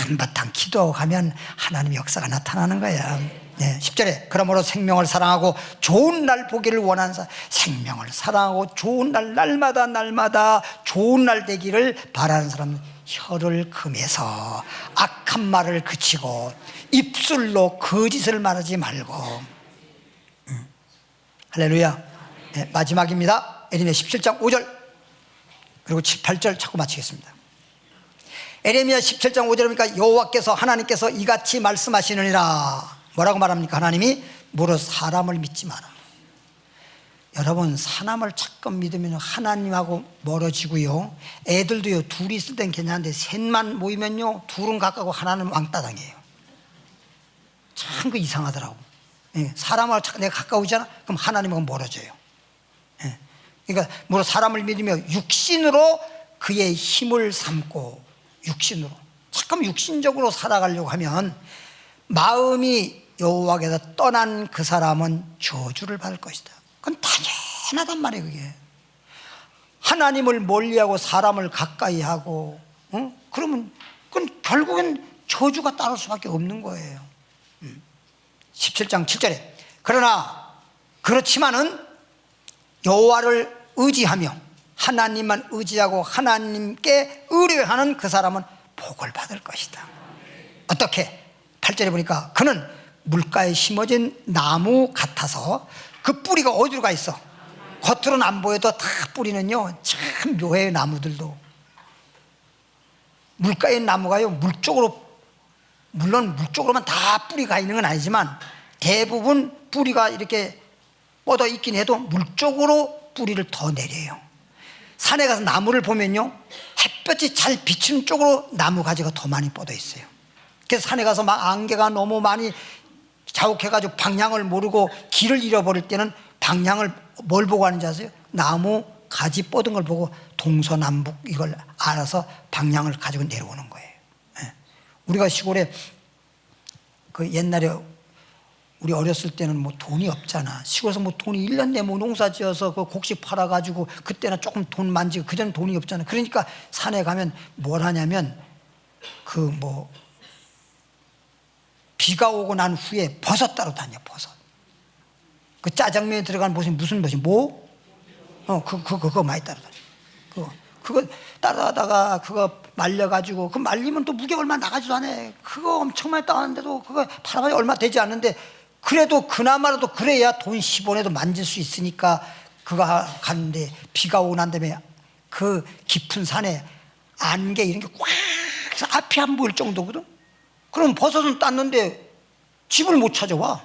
한바탕 기도하고 가면 하나님 역사가 나타나는 거야. 네, 10절에 그러므로 생명을 사랑하고 좋은 날 보기를 원하는 사람, 생명을 사랑하고 좋은 날마다 좋은 날 되기를 바라는 사람은 혀를 금해서 악한 말을 그치고 입술로 거짓을 말하지 말고. 할렐루야. 네, 마지막입니다. 에레미야 17장 5절 그리고 7, 8절 찾고 마치겠습니다. 에레미야 17장 5절에 보니까 여호와께서 하나님께서 이같이 말씀하시느니라. 뭐라고 말합니까? 하나님이 무릇 사람을 믿지 마라. 여러분, 사람을 자꾸 믿으면 하나님하고 멀어지고요. 애들도요, 둘이 있을 땐 괜찮은데 셋만 모이면요, 둘은 가까고 하나는 왕따당해요. 참 그 이상하더라고. 예, 사람하고 자꾸 내가 가까우잖아? 그럼 하나님하고 멀어져요. 예, 그러니까 무릇 사람을 믿으며 육신으로 그의 힘을 삼고, 육신으로 잠깐 육신적으로 살아가려고 하면 마음이 여호와께서 떠난 그 사람은 저주를 받을 것이다. 그건 당연하단 말이에요. 그게 하나님을 멀리하고 사람을 가까이하고, 그러면 그건 결국엔 저주가 따를 수밖에 없는 거예요. 17장 7절에 그러나 그렇지만은 여호와를 의지하며 하나님만 의지하고 하나님께 의뢰하는 그 사람은 복을 받을 것이다. 어떻게? 8절에 보니까 그는 물가에 심어진 나무 같아서 그 뿌리가 어디로 가 있어? 겉으로는 안 보여도 다 뿌리는요 참 묘해요. 나무들도 물가에 있는 나무가요, 물론 물 쪽으로만 다 뿌리가 있는 건 아니지만 대부분 뿌리가 이렇게 뻗어 있긴 해도 물 쪽으로 뿌리를 더 내려요. 산에 가서 나무를 보면요, 햇볕이 잘 비치는 쪽으로 나무 가지가 더 많이 뻗어 있어요. 그래서 산에 가서 막 안개가 너무 많이 자욱해가지고 방향을 모르고 길을 잃어버릴 때는 방향을 뭘 보고 하는지 아세요? 나무 가지 뻗은 걸 보고 동서남북 이걸 알아서 방향을 가지고 내려오는 거예요. 우리가 시골에 그 옛날에 우리 어렸을 때는 뭐 돈이 없잖아. 시골에서 뭐 돈이 1년 내에 뭐 농사 지어서 그 곡식 팔아가지고 그때는 조금 돈 만지고 그전엔 돈이 없잖아. 그러니까 산에 가면 뭘 하냐면 그 뭐 비가 오고 난 후에 버섯 따러 다녀. 버섯. 그 짜장면에 들어간 무슨 버섯? 뭐? 그거 많이 따러 다녀. 그거 따라다가 그거 말려가지고 그 말리면 또 무게 얼마 나가지도 않아. 그거 엄청 많이 따왔는데도 그거 팔아봐야 얼마 되지 않는데 그래도 그나마라도 그래야 돈 10원에도 만질 수 있으니까 그거 가는데 비가 오고 난 다음에 그 깊은 산에 안개 이런 게 꽉 앞이 안 보일 정도거든. 그럼 버섯은 땄는데 집을 못 찾아와.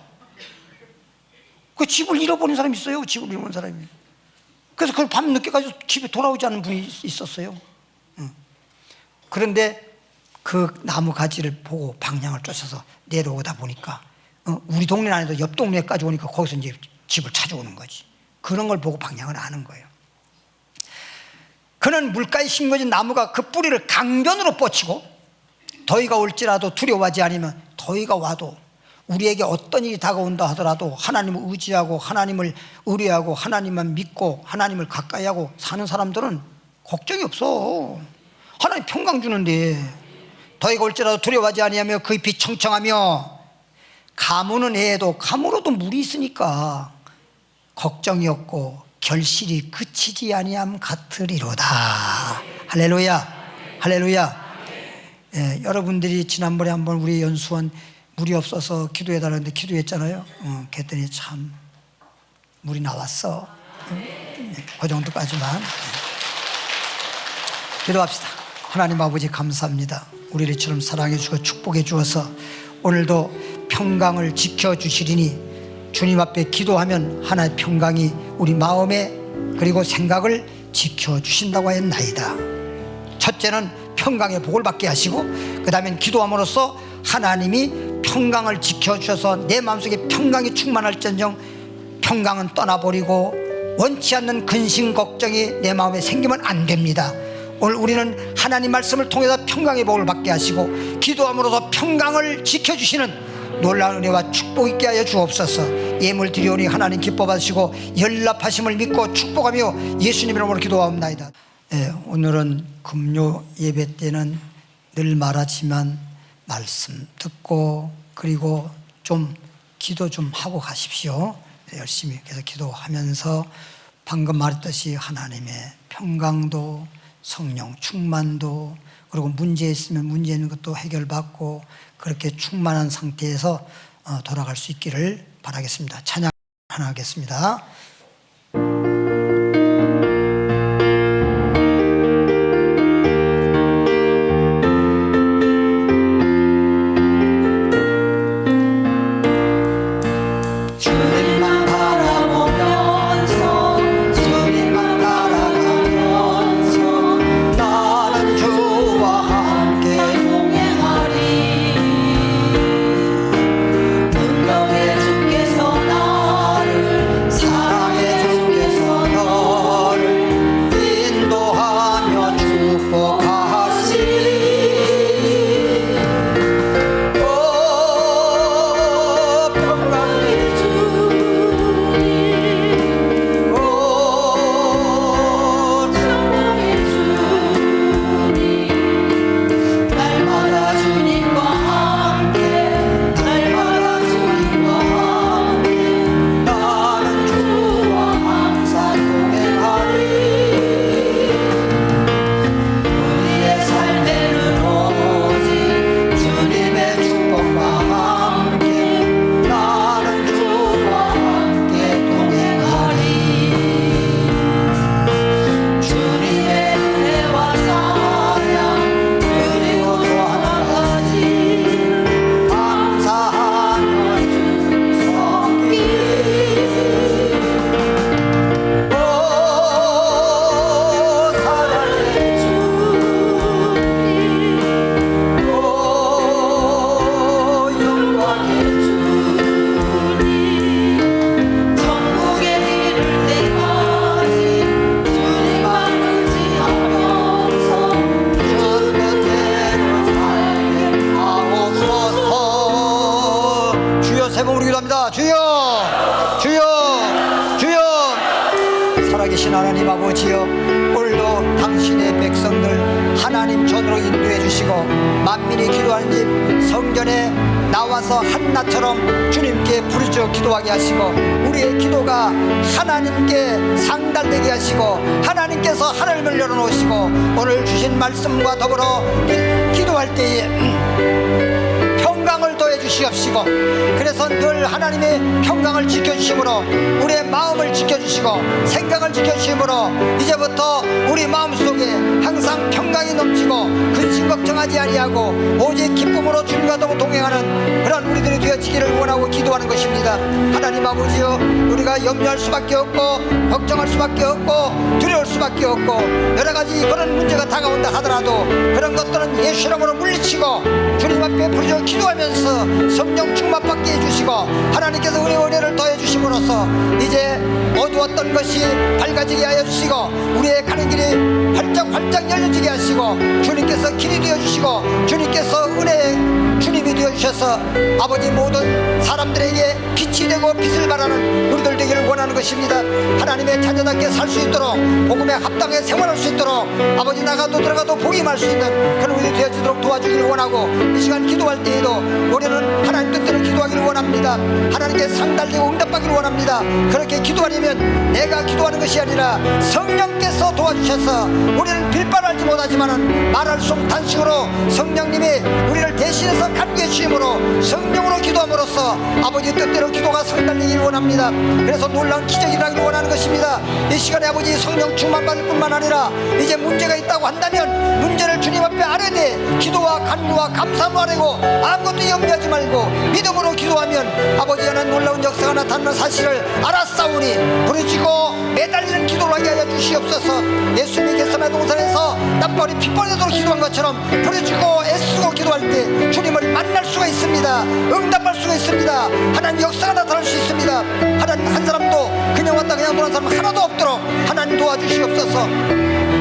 그 집을 잃어버린 사람이 있어요. 집을 잃어버린 사람이. 그래서 그걸 밤 늦게까지 집에 돌아오지 않는 분이 있었어요. 그런데 그 나무 가지를 보고 방향을 쫓아서 내려오다 보니까 우리 동네 안에도 옆 동네까지 오니까 거기서 이제 집을 찾아오는 거지. 그런 걸 보고 방향을 아는 거예요. 그는 물가에 심겨진 나무가 그 뿌리를 강변으로 뻗치고 더위가 올지라도 두려워하지 않으면 더위가 와도 우리에게 어떤 일이 다가온다 하더라도 하나님을 의지하고 하나님을 의뢰하고 하나님만 믿고 하나님을 가까이 하고 사는 사람들은 걱정이 없어. 하나님 평강 주는데 더위가 올지라도 두려워하지 아니하며 그의 빛 청청하며 가무는 해에도 가무로도 물이 있으니까 걱정이 없고 결실이 그치지 아니함 같으리로다. 할렐루야, 할렐루야. 예, 여러분들이 지난번에 한번 우리 연수원 물이 없어서 기도해달라는데 기도했잖아요. 그랬더니 참 물이 나왔어. 그 정도까지만. 기도합시다. 하나님 아버지 감사합니다. 우리를 이처럼 사랑해 주고 축복해 주어서 오늘도 평강을 지켜주시리니 주님 앞에 기도하면 하나의 평강이 우리 마음에 그리고 생각을 지켜주신다고 하였나이다. 첫째는 평강의 복을 받게 하시고 그 다음엔 기도함으로써 하나님이 평강을 지켜주셔서 내 마음속에 평강이 충만할지언정 평강은 떠나버리고 원치 않는 근심 걱정이 내 마음에 생기면 안 됩니다. 오늘 우리는 하나님 말씀을 통해서 평강의 복을 받게 하시고 기도함으로써 평강을 지켜주시는 놀라운 은혜와 축복 있게 하여 주옵소서. 예물 드리오니 하나님 기뻐 받으시고 연락하심을 믿고 축복하며 예수님 이름으로 기도하옵나이다. 오늘은 금요 예배 때는 늘 말하지만 말씀 듣고 그리고 좀 기도 좀 하고 가십시오. 열심히 계속 기도하면서 방금 말했듯이 하나님의 평강도 성령 충만도 그리고 문제 있으면 문제 있는 것도 해결받고 그렇게 충만한 상태에서 돌아갈 수 있기를 바라겠습니다. 찬양 하나 하겠습니다. 하나님 아버지여, 오늘도 당신의 백성들 하나님 전으로 인도해 주시고 만민이 기도하는 집 성전에 나와서 한나처럼 주님께 부르짖어 기도하게 하시고 우리의 기도가 하나님께 상달되게 하시고 하나님께서 하늘을 열어놓으시고 오늘 주신 말씀과 더불어 기도할 때에 평강을 더해 주시옵시고 그래서 늘 하나님의 평강을 지켜주심으로 우리의 마음을 지켜주시고 생각을 지켜주심으로 이제부터 우리 마음속에 항상 평강이 넘치고 근심 걱정하지 아니하고 오직 기쁨으로 주님과 더불어 동행하는 그런 우리들이 되어지기를 원하고 기도하는 것입니다. 하나님 아버지여, 우리가 염려할 수밖에 없고 걱정할 수밖에 없고 두려울 수밖에 없고 여러가지 그런 문제가 다가온다 하더라도 그런 것들은 예수 이름으로 물리치고 주님 앞에 부르짖어 기도하면서 성령 충만받게 해주시고 하나님께서 우리의 은혜를 더해 주심으로써 이제 어두웠던 것이 밝아지게 하여 주시고 우리의 가는 길이 활짝 열려지게 하시고 주님께서 길이 되어 주시고 주님께서 은혜의 주님이 되어 도와주셔서 아버지 모든 사람들에게 빛이 되고 빛을 발하는 우리들 되기를 원하는 것입니다. 하나님의 자녀답게 살 수 있도록 복음에 합당하게 생활할 수 있도록 아버지 나가도 들어가도 복임할 수 있는 그런 우리 되어지도록 도와주기를 원하고 이 시간 기도할 때에도 우리는 하나님 뜻대로 기도하기를 원합니다. 하나님께 상달되고 응답받기를 원합니다. 그렇게 기도하려면 내가 기도하는 것이 아니라 성령께서 도와주셔서 우리는 빌바랄지 못하지만은 말할 수 없는 단식으로 성령님이 우리를 대신해서 간구해 주심으로 성령으로 기도함으로써 아버지 뜻대로 기도가 상달되기를 원합니다. 그래서 놀라운 기적이 일어나기를 원하는 것입니다. 이 시간에 아버지 성령 충만받을 뿐만 아니라 이제 문제가 있다고 한다면 문제를 주님 앞에 아뢰되 기도와 간구와 감사로 아뢰고 아무것도 염려하지 말고 믿음으로 기도하면 아버지 하는 놀라운 역사가 나타나는 사실을 알았사오니 부르짖고 매달리는 기도를 하게 하여 주시옵소서. 예수님이 겟세마네 동산에서 땀벌이 핏벌이도록 기도한 것처럼 부르짖고 애쓰고 기도할 때 주님을 만날 수가 있습니다. 응답할 수가 있습니다. 하나님 역사가 나타날 수 있습니다. 하나님 한 사람도 그냥 왔다 그냥 돌아온 사람 하나도 없도록 하나님 도와주시옵소서.